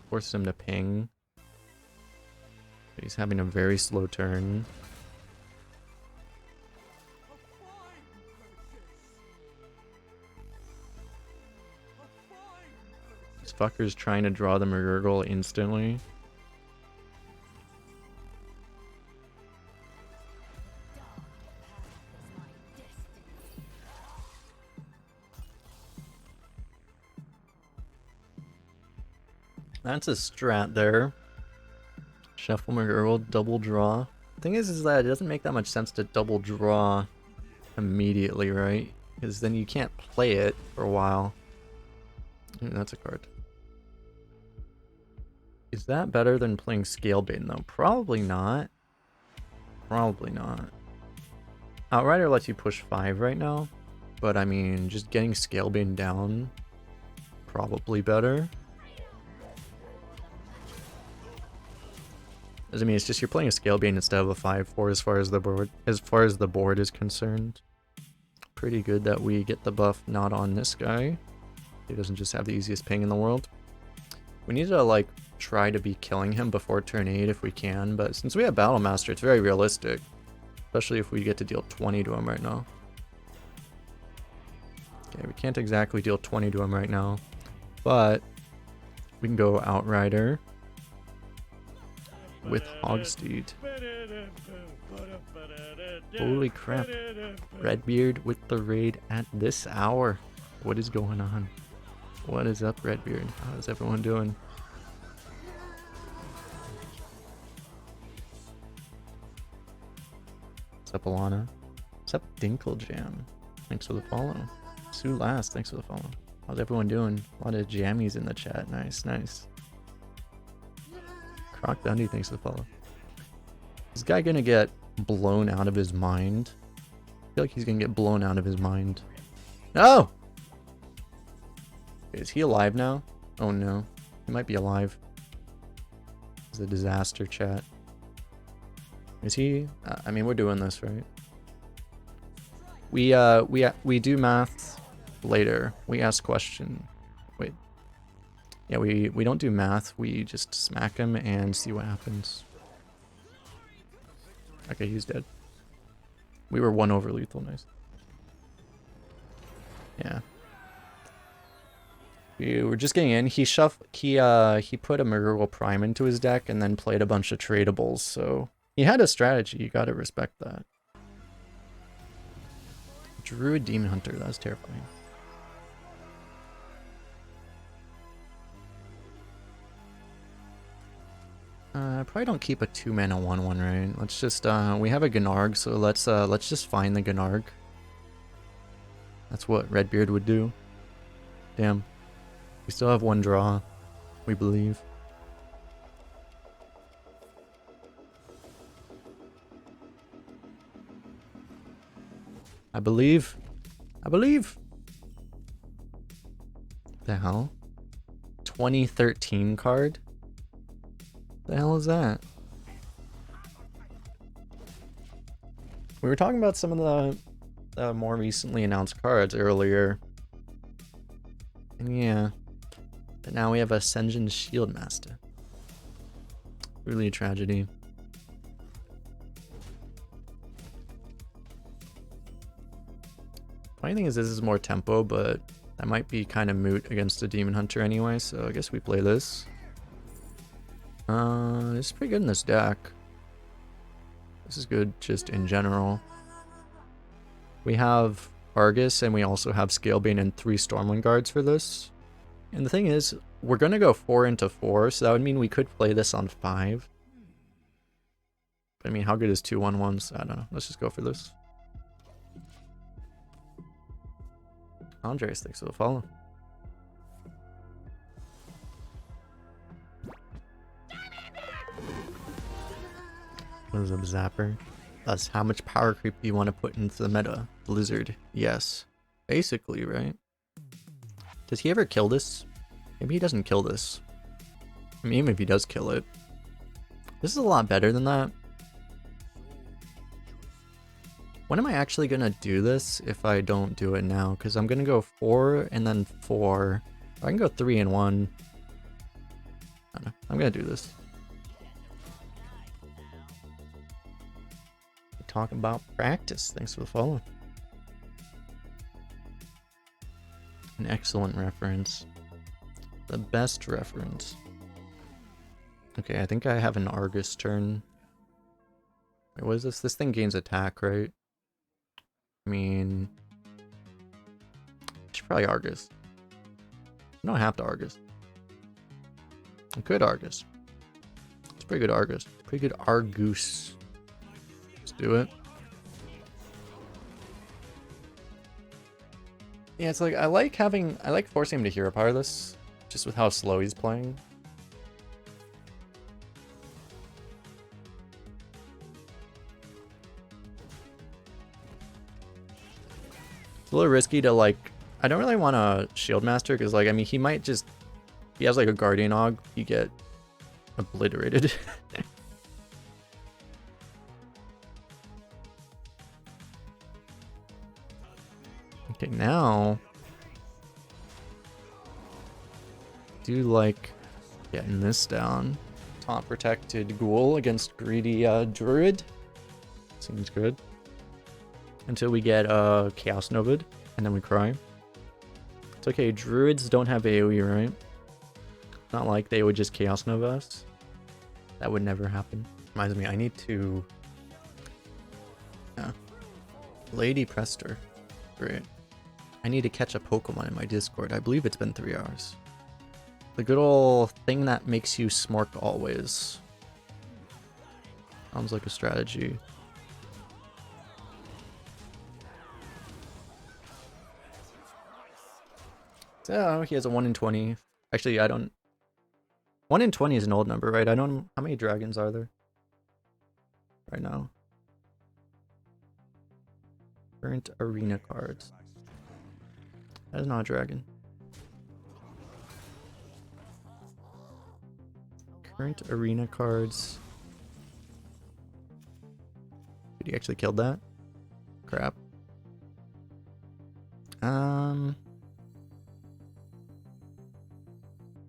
Forces him to ping. He's having a very slow turn. This fucker's trying to draw the Murgurgle instantly. That's a strat there. Shuffle Murgurgle, double draw. The thing is that it doesn't make that much sense to double draw immediately, right? Because then you can't play it for a while. Ooh, that's a card. Is that better than playing Scalebane though? Probably not. Probably not. Outrider lets you push 5 right now, but I mean, just getting Scalebane down, probably better. I mean, it's just you're playing a Scalebane instead of a 5/4 as far as the board is concerned. Pretty good that we get the buff not on this guy. He doesn't just have the easiest ping in the world. We need to like try to be killing him before turn 8 if we can, but since we have Battle Master, it's very realistic. Especially if we get to deal 20 to him right now. Okay, we can't exactly deal 20 to him right now, but we can go Outrider with Hogsteed. Holy crap. Redbeard with the raid at this hour. What is going on? What is up, Redbeard? How's everyone doing? What's up, Alana? What's up, Dinklejam? Thanks for the follow. Sue Last, thanks for the follow. How's everyone doing? A lot of jammies in the chat. Nice, nice. Croc Dundee, thanks for the follow. Is this guy gonna get blown out of his mind? I feel like he's gonna get blown out of his mind. No! Is he alive now? Oh no. He might be alive. It's a disaster, chat. Is he? I mean, we're doing this, right? We do math later. We ask question. Wait. Yeah, we don't do math. We just smack him and see what happens. Okay, he's dead. We were 1 over lethal, nice. Yeah. We were just getting in. He put a Murderwell Prime into his deck and then played a bunch of tradables, so he had a strategy. You gotta respect that. Druid Demon Hunter, that's terrifying. Probably don't keep a 2-mana 1/1, right? Let's just we have a Gnarg, so let's just find the Gnarg. That's what Redbeard would do. Damn. We still have 1 draw, we believe. I believe. I believe. The hell? 2013 card? The hell is that? We were talking about some of the more recently announced cards earlier. And yeah. But now we have Ascension Shieldmaster. Really a tragedy. Funny thing is, this is more tempo, but that might be kind of moot against the Demon Hunter anyway, so I guess we play this. It's pretty good in this deck. This is good just in general. We have Argus, and we also have Scalebane and 3 Stormwind Guards for this. And the thing is, we're going to go 4 into 4, so that would mean we could play this on 5. But I mean, how good is 2 1/1s? I don't know. Let's just go for this. Andres, thanks for the follow. What is up, Zapper? That's how much power creep do you want to put into the meta? Blizzard. Yes. Basically, right? Does he ever kill this? Maybe he doesn't kill this. I mean, even if he does kill it. This is a lot better than that. When am I actually going to do this if I don't do it now? Because I'm going to go 4 and then 4. I can go 3 and 1. I don't know. I'm going to do this. Talk about practice. Thanks for the follow. An excellent reference. The best reference. Okay, I think I have an Argus turn. Wait, what is this? This thing gains attack, right? I mean, I should probably Argus. I don't have to Argus. I could Argus. It's pretty good Argus. Pretty good Argus. Let's do it. Yeah, it's like I like forcing him to hero power this, just with how slow he's playing. It's a little risky to like. I don't really want a Shield Master because, like, I mean, he might just. He has like a Guardian Og, you get obliterated. Okay, now. Do like Getting this down. Taunt protected ghoul against greedy druid. Seems good. Until we get Chaos Novid, and then we cry. It's okay, druids don't have AoE, right? Not like they would just Chaos Nova us. That would never happen. Reminds me, I need to... Yeah. Lady Prester. Great. I need to catch a Pokemon in my Discord. I believe it's been 3 hours. The good old thing that makes you smork always. Sounds like a strategy. So he has a 1 in 20. Actually, I don't... 1 in 20 is an old number, right? I don't... How many dragons are there? Right now. Current arena cards. That is not a dragon. Current arena cards. Did he actually kill that? Crap.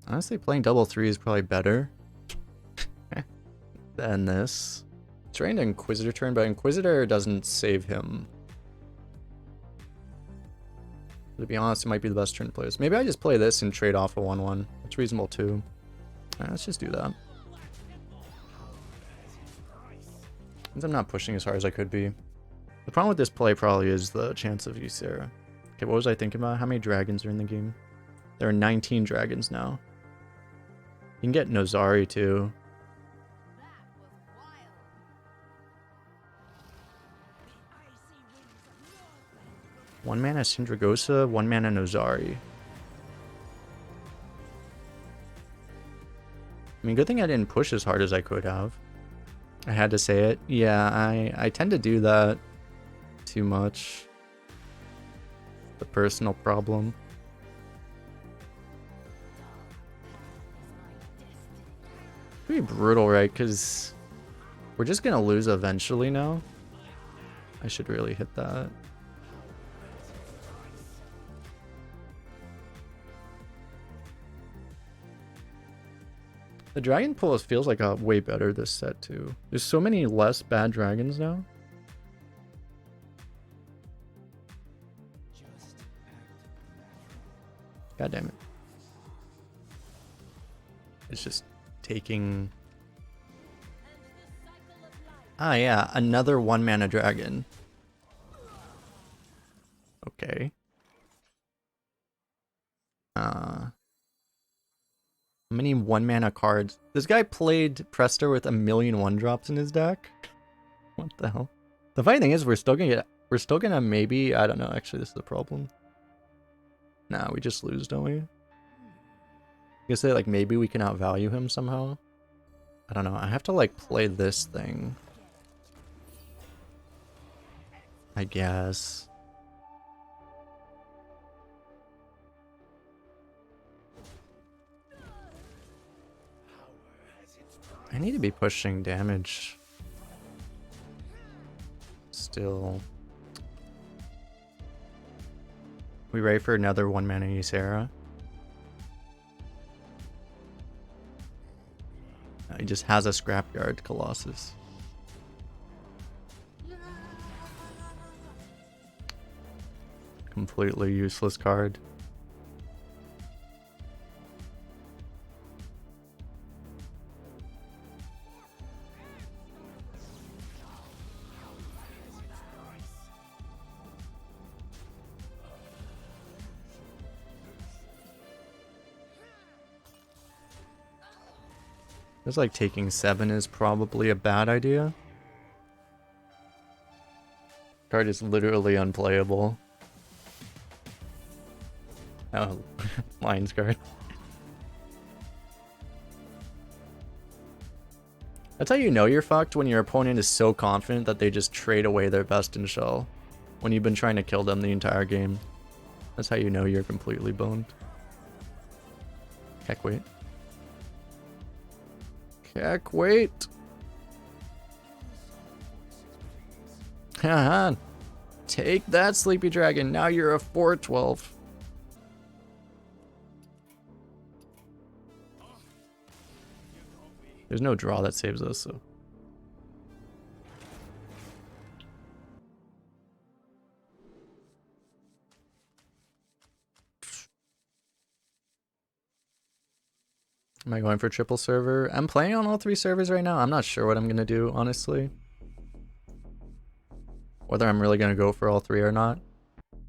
Honestly, playing double 3 is probably better than this. Trying to Inquisitor turn, but Inquisitor doesn't save him. To be honest, it might be the best turn to play this. Maybe I just play this and trade off a 1-1. It's reasonable too. Let's just do that. Since I'm not pushing as hard as I could be. The problem with this play probably is the chance of Ysera. Okay, what was I thinking about? How many dragons are in the game? There are 19 dragons now. You can get Nozari too. One mana Syndragosa, 1 mana Nozari. I mean, good thing I didn't push as hard as I could have. I had to say it. Yeah, I tend to do that too much. The personal problem. Pretty brutal, right? Because we're just gonna lose eventually now. I should really hit that. The dragon pool feels like a way better this set too. There's so many less bad dragons now. God damn it. It's just taking... Ah yeah, another 1 mana dragon. Okay. How many 1 mana cards? This guy played Prester with 1,000,000 1-drops in his deck. What the hell? The funny thing is we're still gonna maybe, I don't know, actually this is the problem. Nah, we just lose, don't we? You say like maybe we can outvalue him somehow? I don't know, I have to like play this thing. I guess. I need to be pushing damage. Still. We ready for another 1 mana Ysera? He just has a Scrapyard Colossus. Completely useless card. It's like taking 7 is probably a bad idea. Card is literally unplayable. Oh, Lions card. That's how you know you're fucked, when your opponent is so confident that they just trade away their best in shell. When you've been trying to kill them the entire game. That's how you know you're completely boned. Heck, wait. Heck, wait. Haha. Take that, Sleepy Dragon. Now you're a 4/12. There's no draw that saves us, so. Am I going for triple server? I'm playing on all 3 servers right now. I'm not sure what I'm gonna do, honestly. Whether I'm really gonna go for all 3 or not.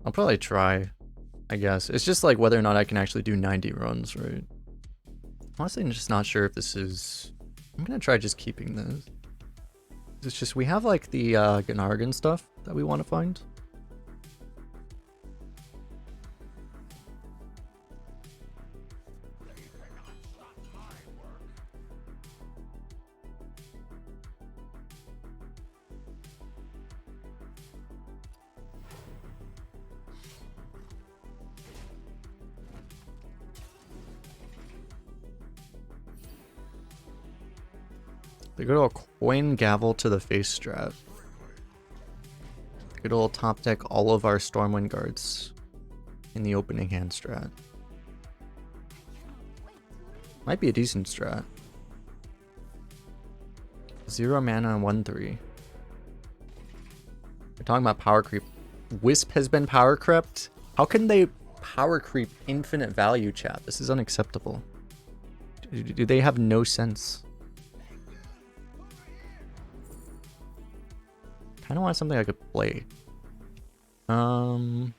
I'll probably try, I guess. It's just like whether or not I can actually do 90 runs, right? Honestly, I'm just not sure if this is... I'm gonna try just keeping this. It's just, we have like the Gennargan stuff that we want to find. The good old coin gavel to the face strat. The good old top deck all of our Stormwind guards in the opening hand strat. Might be a decent strat. 0 mana and 1/3. We're talking about power creep. Wisp has been power crept. How can they power creep infinite value, chat? This is unacceptable. Do they have no sense? I don't want something I could play. That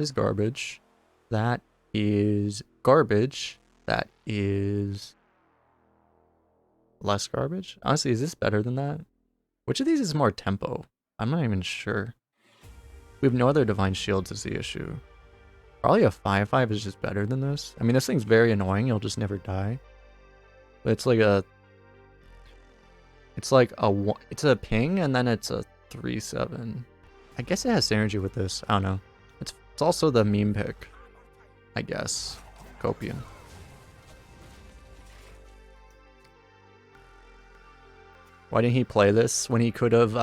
is garbage. That is garbage. That is less garbage. Honestly, is this better than that? Which of these is more tempo? I'm not even sure. We have no other divine shields is the issue. Probably a 5/5 is just better than this. I mean, this thing's very annoying. You'll just never die. But it's like a... It's like a... It's a ping and then it's a 3/7. I guess it has synergy with this. I don't know. It's also the meme pick, I guess. Copian. Why didn't he play this when he could have?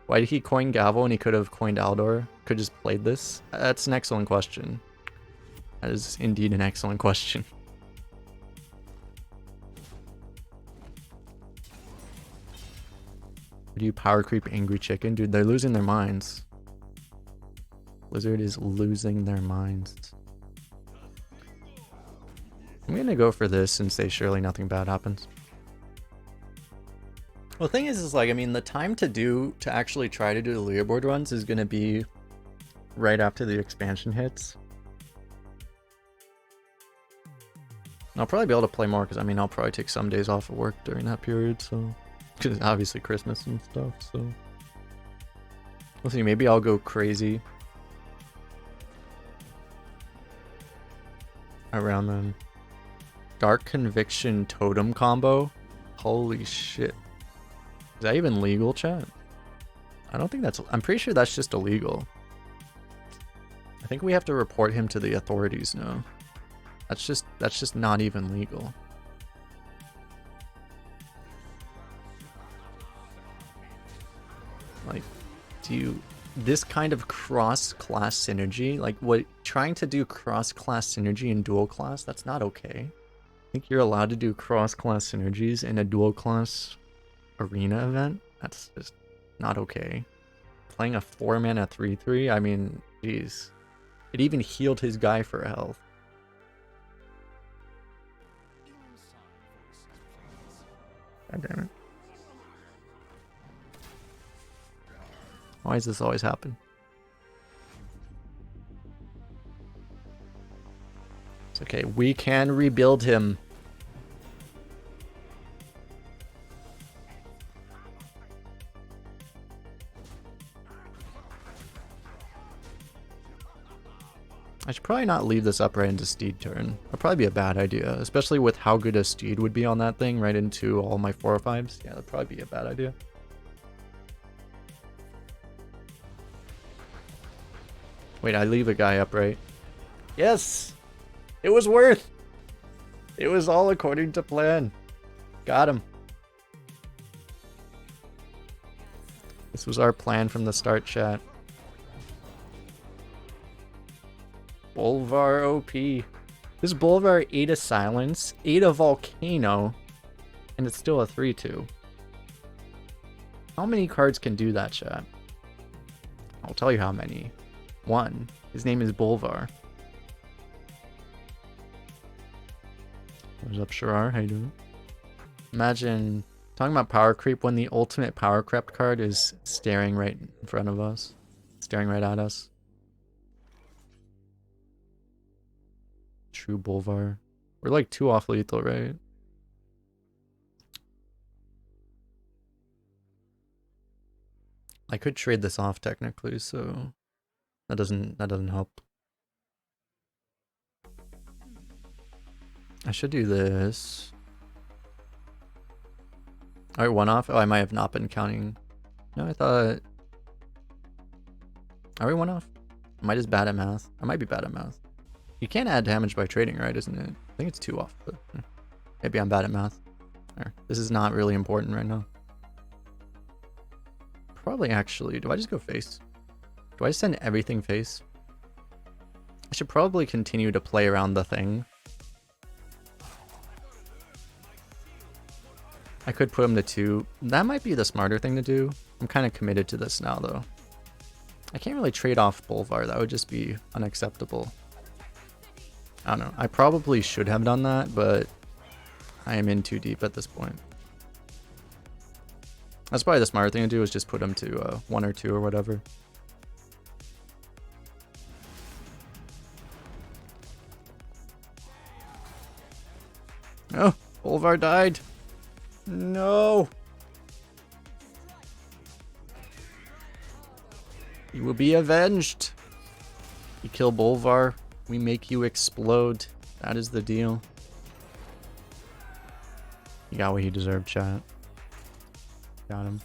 Why did he coin Gavel when he could have coined Aldor? Could just played this? That's an excellent question. That is indeed an excellent question. Do you power creep Angry Chicken? Dude, they're losing their minds. Blizzard is losing their minds. I'm gonna go for this and say surely nothing bad happens. Well, the thing is like, I mean, the time to actually try to do the leaderboard runs is gonna be right after the expansion hits. And I'll probably be able to play more because, I mean, I'll probably take some days off of work during that period, so... Because obviously Christmas and stuff, so... We'll see, maybe I'll go crazy around then. Dark Conviction Totem combo? Holy shit. Is that even legal, chat? I don't think that's... I'm pretty sure that's just illegal. I think we have to report him to the authorities now. That's just not even legal. Like, this kind of cross-class synergy, like what, trying to do cross-class synergy in dual class, that's not okay. I think you're allowed to do cross-class synergies in a dual class arena event. That's just not okay. Playing a 4-mana 3/3, I mean, jeez. It even healed his guy for health. God damn it. Why does this always happen? It's okay, we can rebuild him. I should probably not leave this up right into Steed turn. That'd probably be a bad idea, especially with how good a Steed would be on that thing right into all my 4/5s. Yeah, that'd probably be a bad idea. Wait, I leave a guy up, right? Yes! It was worth! It was all according to plan. Got him. This was our plan from the start, chat. Bolvar OP. This Bolvar ate a Silence, ate a Volcano, And it's still a 3-2. How many cards can do that, chat? I'll tell you how many. 1. His name is Bolvar. What's up, Shirar? How you doing? Imagine talking about power creep when the ultimate power crept card is staring right in front of us. Staring right at us. True Bolvar. We're like 2 off lethal, right? I could trade this off technically, so that doesn't help. I should do this. Alright, 1 off. Oh, I might have not been counting. No, I thought. Are we 1 off? Am I just bad at math? I might be bad at math. You can't add damage by trading, right? Isn't it? I think it's 2 off, but maybe I'm bad at math. This is not really important right now. Probably actually. Do I just go face? Do I send everything face? I should probably continue to play around the thing. I could put him to 2. That might be the smarter thing to do. I'm kind of committed to this now, though. I can't really trade off Bolvar. That would just be unacceptable. I don't know. I probably should have done that, but I am in too deep at this point. That's probably the smarter thing to do, is just put him to 1 or 2 or whatever. Oh, Bolvar died. No. You will be avenged. You kill Bolvar, we make you explode. That is the deal. You got what he deserved, chat. Got him.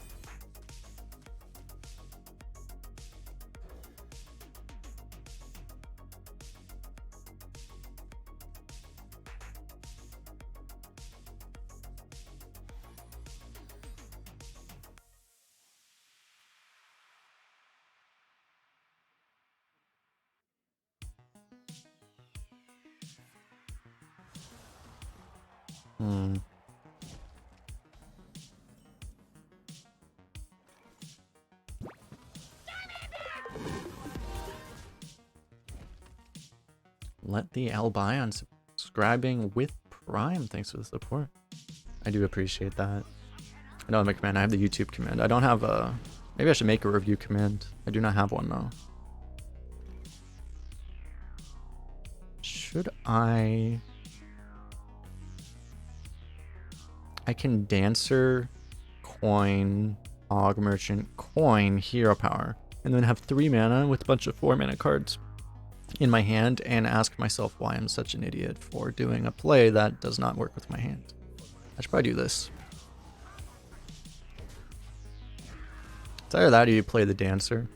Let the L buy on subscribing with Prime. Thanks for the support. I do appreciate that. I don't have a command. I have the YouTube command. I don't have a... Maybe I should make a review command. I do not have one though. Should I... I can Dancer, Coin, Hog Merchant, Coin, Hero Power, and then have 3 mana with a bunch of 4 mana cards in my hand and ask myself why I'm such an idiot for doing a play that does not work with my hand. I should probably do this. It's either that or you play the Dancer.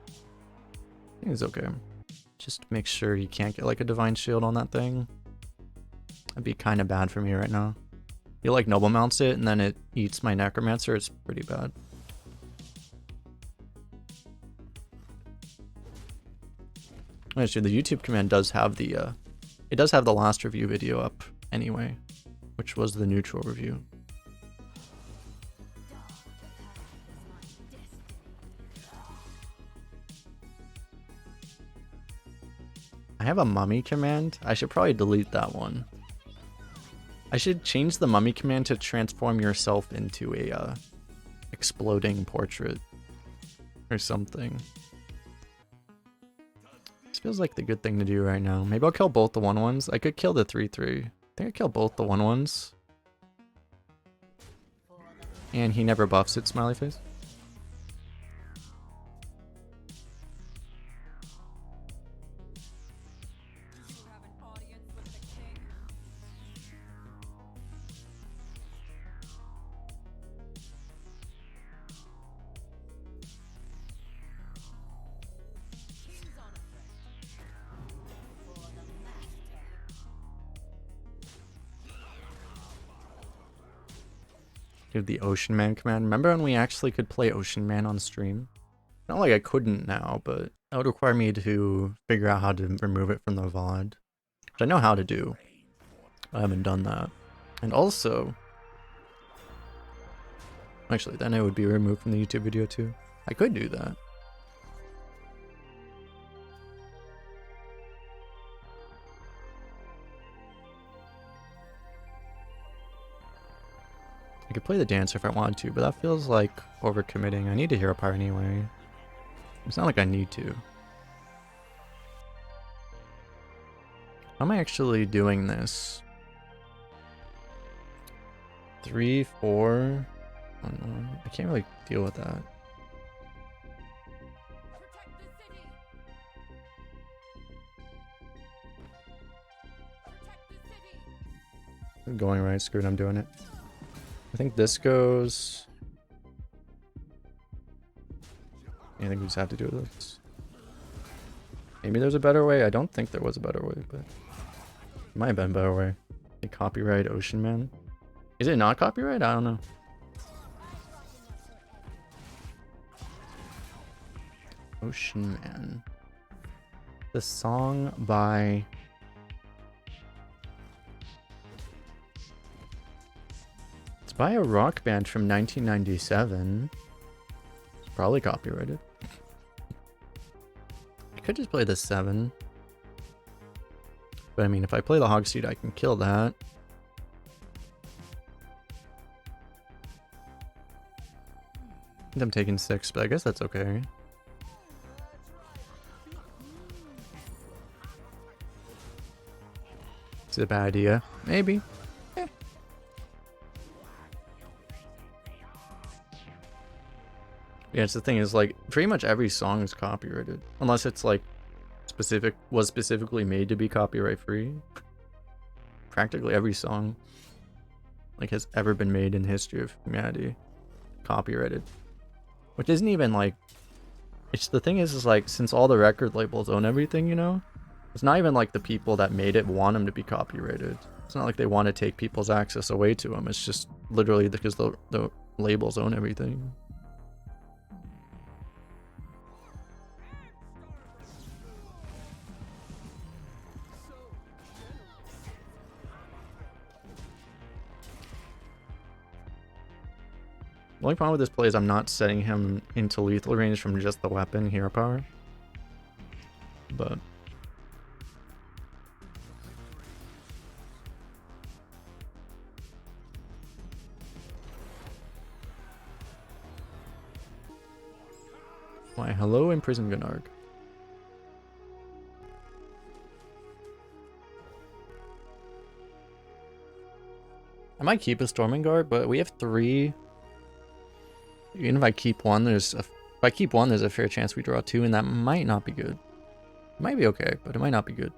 I think it's okay. Just make sure you can't get like a Divine Shield on that thing. That'd be kind of bad for me right now. You like Noble Mounts it and then it eats my Necromancer, it's pretty bad. Actually, the YouTube command does have the it does have the last review video up anyway, which was the neutral review. I have a mummy command. I should probably delete that one. I should change the mummy command to transform yourself into a exploding portrait or something. This feels like the good thing to do right now. Maybe I'll kill both the 1/1s. I could kill the 3/3. I think I kill both the 1/1s. And he never buffs it, smiley face. The Ocean Man command. Remember when we actually could play Ocean Man on stream? Not like I couldn't now, but that would require me to figure out how to remove it from the VOD. Which I know how to do. I haven't done that. And also, actually, then it would be removed from the YouTube video too. I could do that. I could play the dancer if I wanted to, but that feels like overcommitting. I need to hero power anyway. It's not like I need to. How am I actually doing this? 3, 4. Oh no, I can't really deal with that. Going right, screwed, I'm doing it. I think this goes. I think we just have to do this. Maybe there's a better way. I don't think there was a better way, but it might have been a better way. A copyright Ocean Man. Is it not copyright? I don't know. Ocean Man. The song by. It's by a rock band from 1997. It's probably copyrighted. I could just play the 7. But I mean, if I play the Hog Seed, I can kill that. I think I'm taking 6, but I guess that's okay. Is it a bad idea? Maybe. Yeah, it's the thing is, like, pretty much every song is copyrighted. Unless it's, like, was specifically made to be copyright free. Practically every song, like, has ever been made in the history of humanity copyrighted. Which isn't even, like... It's the thing is, like, since all the record labels own everything, you know? It's not even, like, the people that made it want them to be copyrighted. It's not like they want to take people's access away to them. It's just literally because the labels own everything. The only problem with this play is I'm not setting him into lethal range from just the weapon hero power. But why, hello, Imprisoned Gunarg. I might keep a Stormwind Guard, but we have 3. Even if I keep one, there's a fair chance we draw 2, and that might not be good. It might be okay, but it might not be good.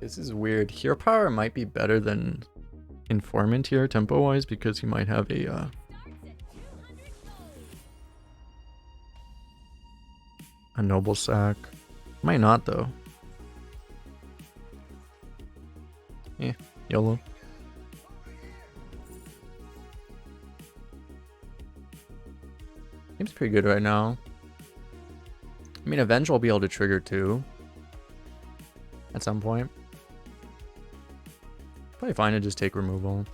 This is weird. Hero power might be better than Informant here, tempo-wise, because he might have a noble sack. Might not though. Yeah, YOLO. Seems pretty good right now. I mean, Avenge will be able to trigger too. At some point. Probably fine to just take removal.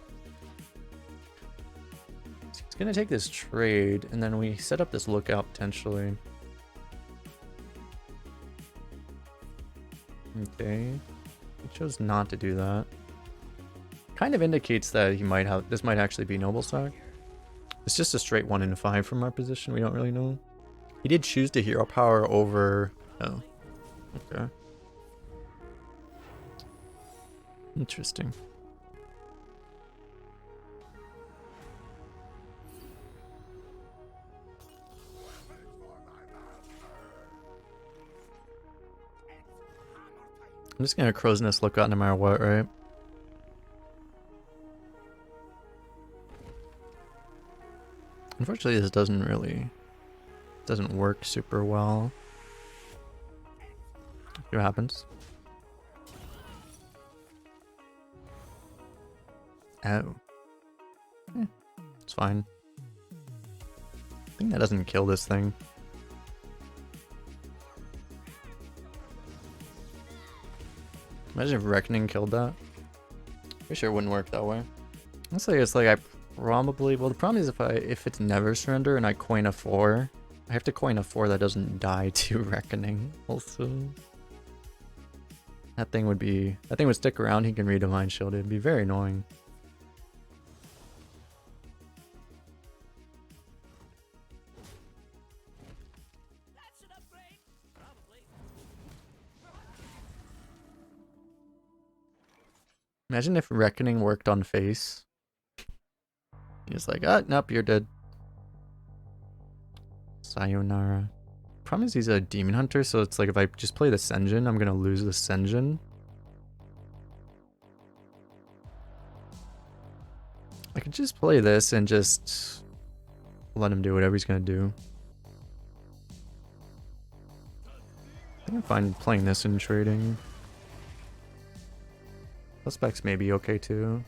He's gonna take this trade, and then we set up this lookout potentially. Okay. He chose not to do that. Kind of indicates that he might have. This might actually be noble sack. It's just a straight 1 in 5 from our position. We don't really know. He did choose to hero power over. Oh. Okay. Interesting. I'm just gonna Crow's Nest Lookout no matter what, right? Unfortunately, this doesn't work super well. See what happens. Oh. It's fine. I think that doesn't kill this thing. Imagine if Reckoning killed that. Pretty sure it wouldn't work that way. Honestly, it's like I probably... Well, the problem is if it's Never Surrender and I coin a 4, I have to coin a 4 that doesn't die to Reckoning also. That thing would be... That thing would stick around, he can Redivine Shield. It'd be very annoying. Imagine if Reckoning worked on face. He's like, ah, nope, you're dead. Sayonara. Problem is he's a Demon Hunter, so it's like if I just play the Senjin, I'm gonna lose the Senjin. I could just play this and just let him do whatever he's gonna do. I think I'm fine playing this and trading. Suspects may be okay too.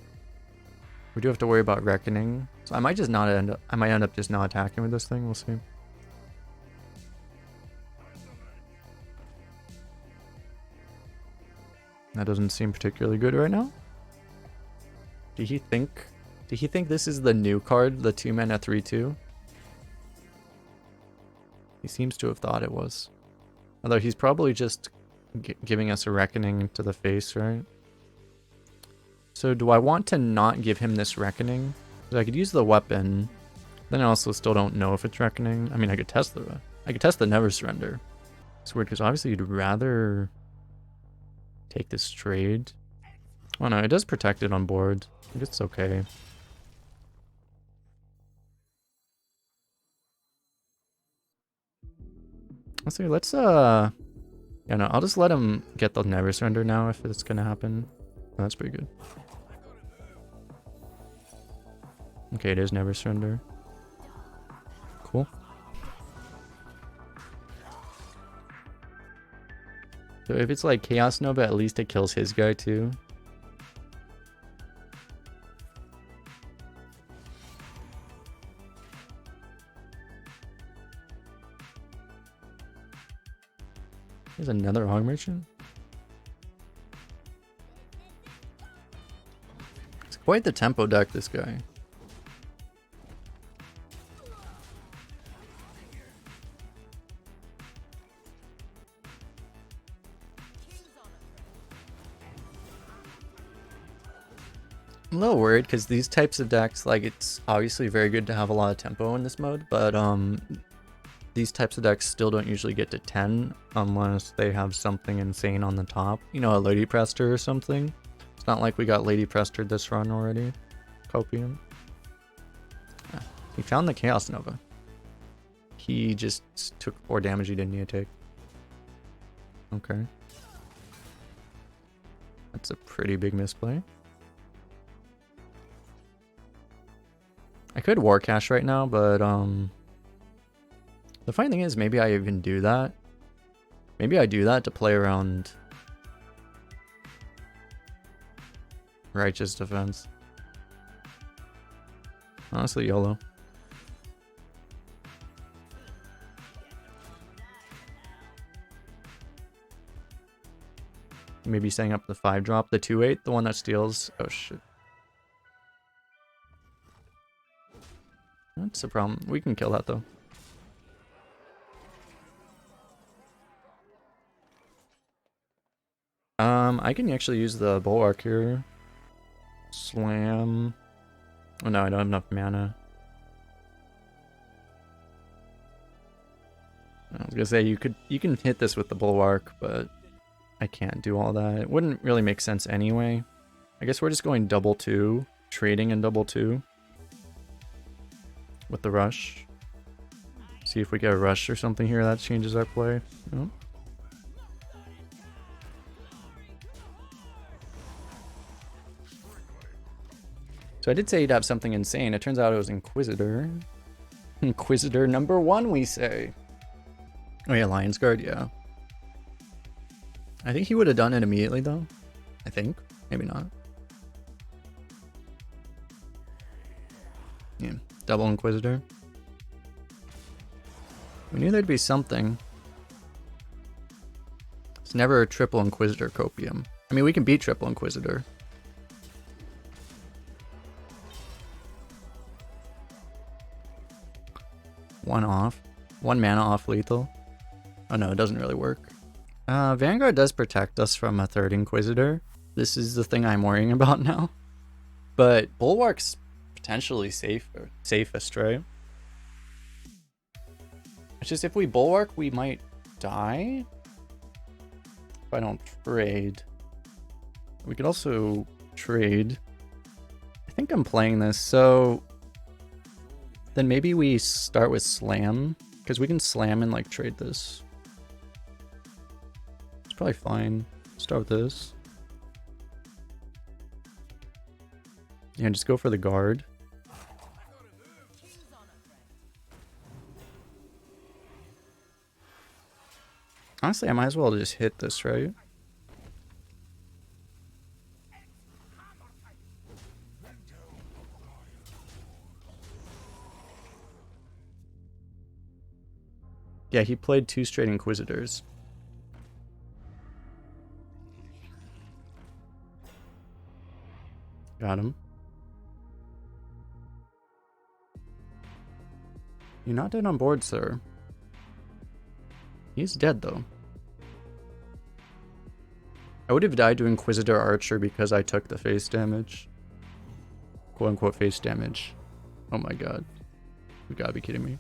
We do have to worry about Reckoning. So I might just not end up, I might end up just not attacking with this thing, we'll see. That doesn't seem particularly good right now. Did he think this is the new card, the 2-mana 3/2? He seems to have thought it was. Although he's probably just giving us a Reckoning to the face, right? So do I want to not give him this Reckoning? Because I could use the weapon. Then I also still don't know if it's Reckoning. I mean, I could test the Never Surrender. It's weird because obviously you'd rather take this trade. Oh no, it does protect it on board. I think it's okay. Let's see, yeah, no, I'll just let him get the Never Surrender now if it's gonna happen. Oh, that's pretty good. Okay, it is Never Surrender. Cool. So if it's like Chaos Nova, at least it kills his guy too. There's another Hog Merchant. It's quite the tempo deck, this guy. I'm a little worried because these types of decks, like, it's obviously very good to have a lot of tempo in this mode, but these types of decks still don't usually get to 10 unless they have something insane on the top. You know, a Lady Prester or something. It's not like we got Lady Prestered this run already. Copium. Yeah. He found the Chaos Nova. He just took 4 damage he didn't need to take. Okay. That's a pretty big misplay. I could War Cash right now, but the funny thing is maybe I even do that. Maybe I do that to play around Righteous Defense. Honestly, YOLO. Maybe setting up the 5-drop, the 2/8, the one that steals. Oh shit. That's a problem. We can kill that though. I can actually use the Bulwark here. Slam. Oh no, I don't have enough mana. I was gonna say you can hit this with the Bulwark, but I can't do all that. It wouldn't really make sense anyway. I guess we're just going double 2, trading in double 2 with the rush. See if we get a rush or something here that changes our play. Oh. So I did say he'd have something insane. It turns out it was Inquisitor. Inquisitor number 1, we say. Oh yeah, Lion's Guard, yeah. I think he would have done it immediately though. I think. Maybe not. Yeah, double Inquisitor. We knew there'd be something. It's never a triple Inquisitor copium. I mean, we can beat triple Inquisitor. One off. 1 mana off lethal. Oh no, it doesn't really work. Vanguard does protect us from a 3rd Inquisitor. This is the thing I'm worrying about now. But Bulwark's potentially safest, right? It's just if we Bulwark, we might die. If I don't trade. We could also trade. I think I'm playing this, so then maybe we start with Slam, because we can Slam and like trade this. It's probably fine. Start with this. Yeah, just go for the guard. Honestly, I might as well just hit this, right? Yeah, he played 2 straight Inquisitors. Got him. You're not dead on board, sir. He's dead, though. I would have died to Inquisitor Archer because I took the face damage. Quote-unquote face damage. Oh my god. You gotta be kidding me.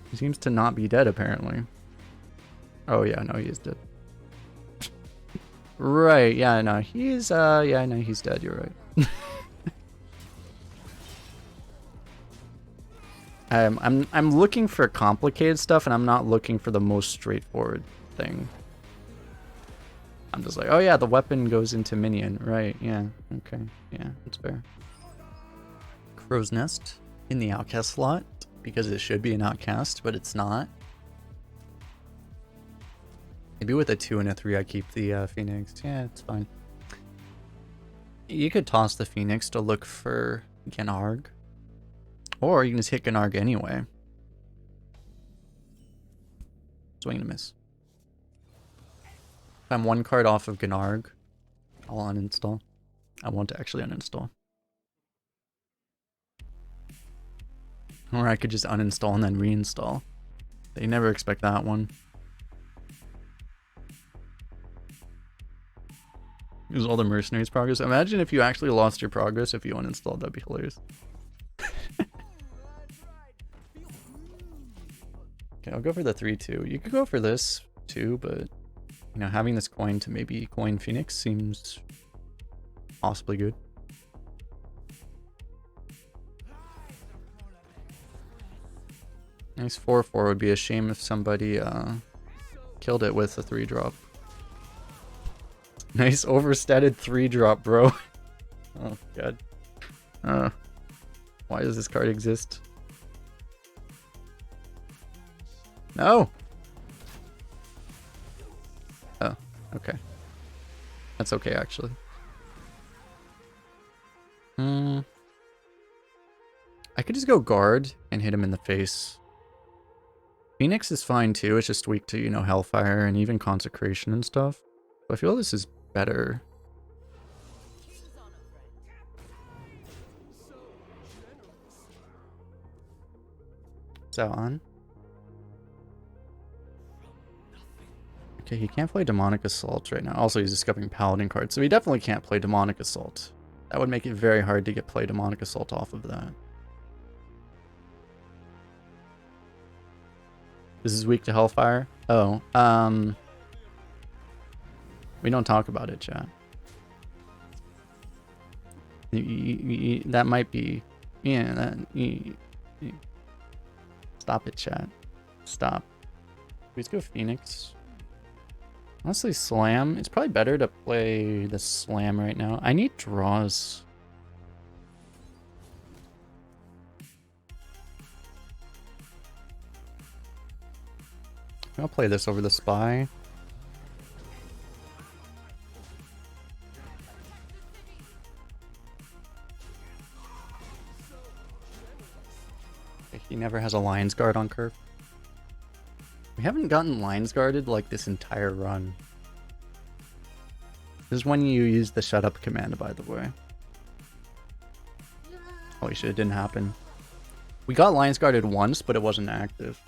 He seems to not be dead, apparently. Oh yeah, no, he is dead. Right, yeah, no, he's, yeah, no, he's dead, you're right. I'm looking for complicated stuff, and I'm not looking for the most straightforward thing. I'm just like, oh yeah, the weapon goes into minion, right? Yeah, okay, yeah, that's fair. Crow's Nest in the outcast slot because it should be an outcast, but it's not. Maybe with a 2 and a 3, I keep the Phoenix. Yeah, it's fine. You could toss the Phoenix to look for Gennarg. Or you can just hit Gennarg anyway. Swing and a miss. If I'm 1 card off of Gennarg, I'll uninstall. I won't actually uninstall. Or I could just uninstall and then reinstall. They never expect that one. Use all the mercenaries progress. Imagine if you actually lost your progress if you uninstalled. That'd be hilarious. Okay, I'll go for the 3-2. You could go for this too, but you know, having this coin to maybe coin Phoenix seems possibly good. Nice 4-4 would be a shame if somebody killed it with a 3-drop. Nice overstated 3-drop, bro. Oh god. Why does this card exist? No! Oh, okay. That's okay, actually. I could just go guard and hit him in the face. Phoenix is fine too, it's just weak to, you know, Hellfire and even Consecration and stuff. But I feel this is better. Is that on? Okay, he can't play Demonic Assault right now. Also, he's discovering Paladin cards, so he definitely can't play Demonic Assault. That would make it very hard to get play Demonic Assault off of that. This is weak to Hellfire? Oh, we don't talk about it, chat. That might be... Yeah, that... Stop it, chat. Stop. Let's go Phoenix. Honestly, Slam. It's probably better to play the Slam right now. I need draws. I'll play this over the Spy. He never has a Lion's Guard on curve. We haven't gotten Lion's Guarded like this entire run. This is when you use the shut up command, by the way. Holy shit, it didn't happen. We got Lion's Guarded once, but it wasn't active.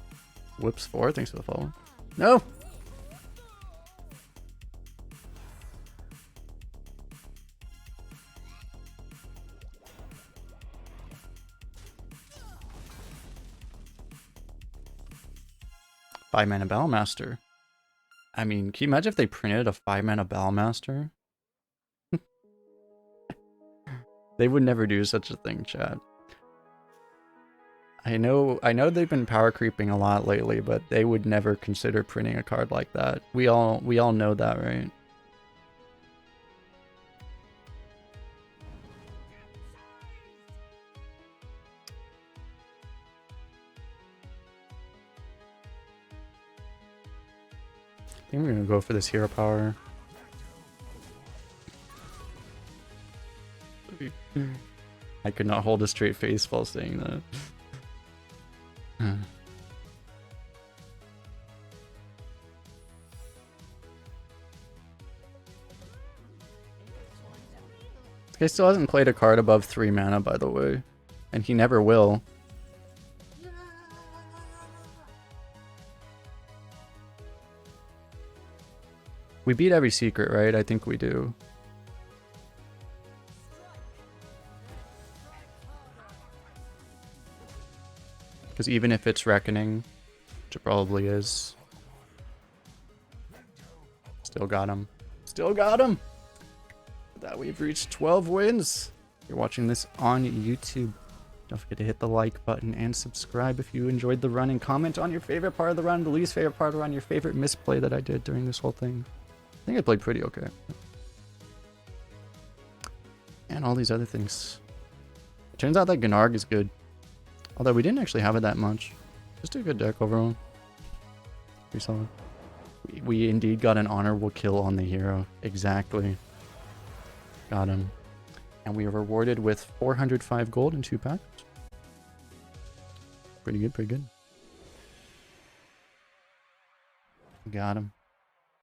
Whoops, 4, thanks for the follow. No! Five-mana Battlemaster. I mean, can you imagine if they printed a 5-mana Battlemaster? They would never do such a thing, chat. I know they've been power creeping a lot lately, but they would never consider printing a card like that. We all know that, right? I think we're gonna go for this hero power. I could not hold a straight face while saying that. This guy still hasn't played a card above 3 mana, by the way. And he never will. We beat every secret, right? I think we do. Because even if it's Reckoning, which it probably is. Still got him. Still got him! With that, we've reached 12 wins. If you're watching this on YouTube, don't forget to hit the like button and subscribe if you enjoyed the run, and comment on your favorite part of the run, the least favorite part of the run, your favorite misplay that I did during this whole thing. I think I played pretty okay. And all these other things. It turns out that Gnarg is good. Although we didn't actually have it that much. Just a good deck overall. Pretty solid. We indeed got an honorable kill on the hero. Exactly. Got him. And we were rewarded with 405 gold and 2 packs. Pretty good, pretty good. Got him.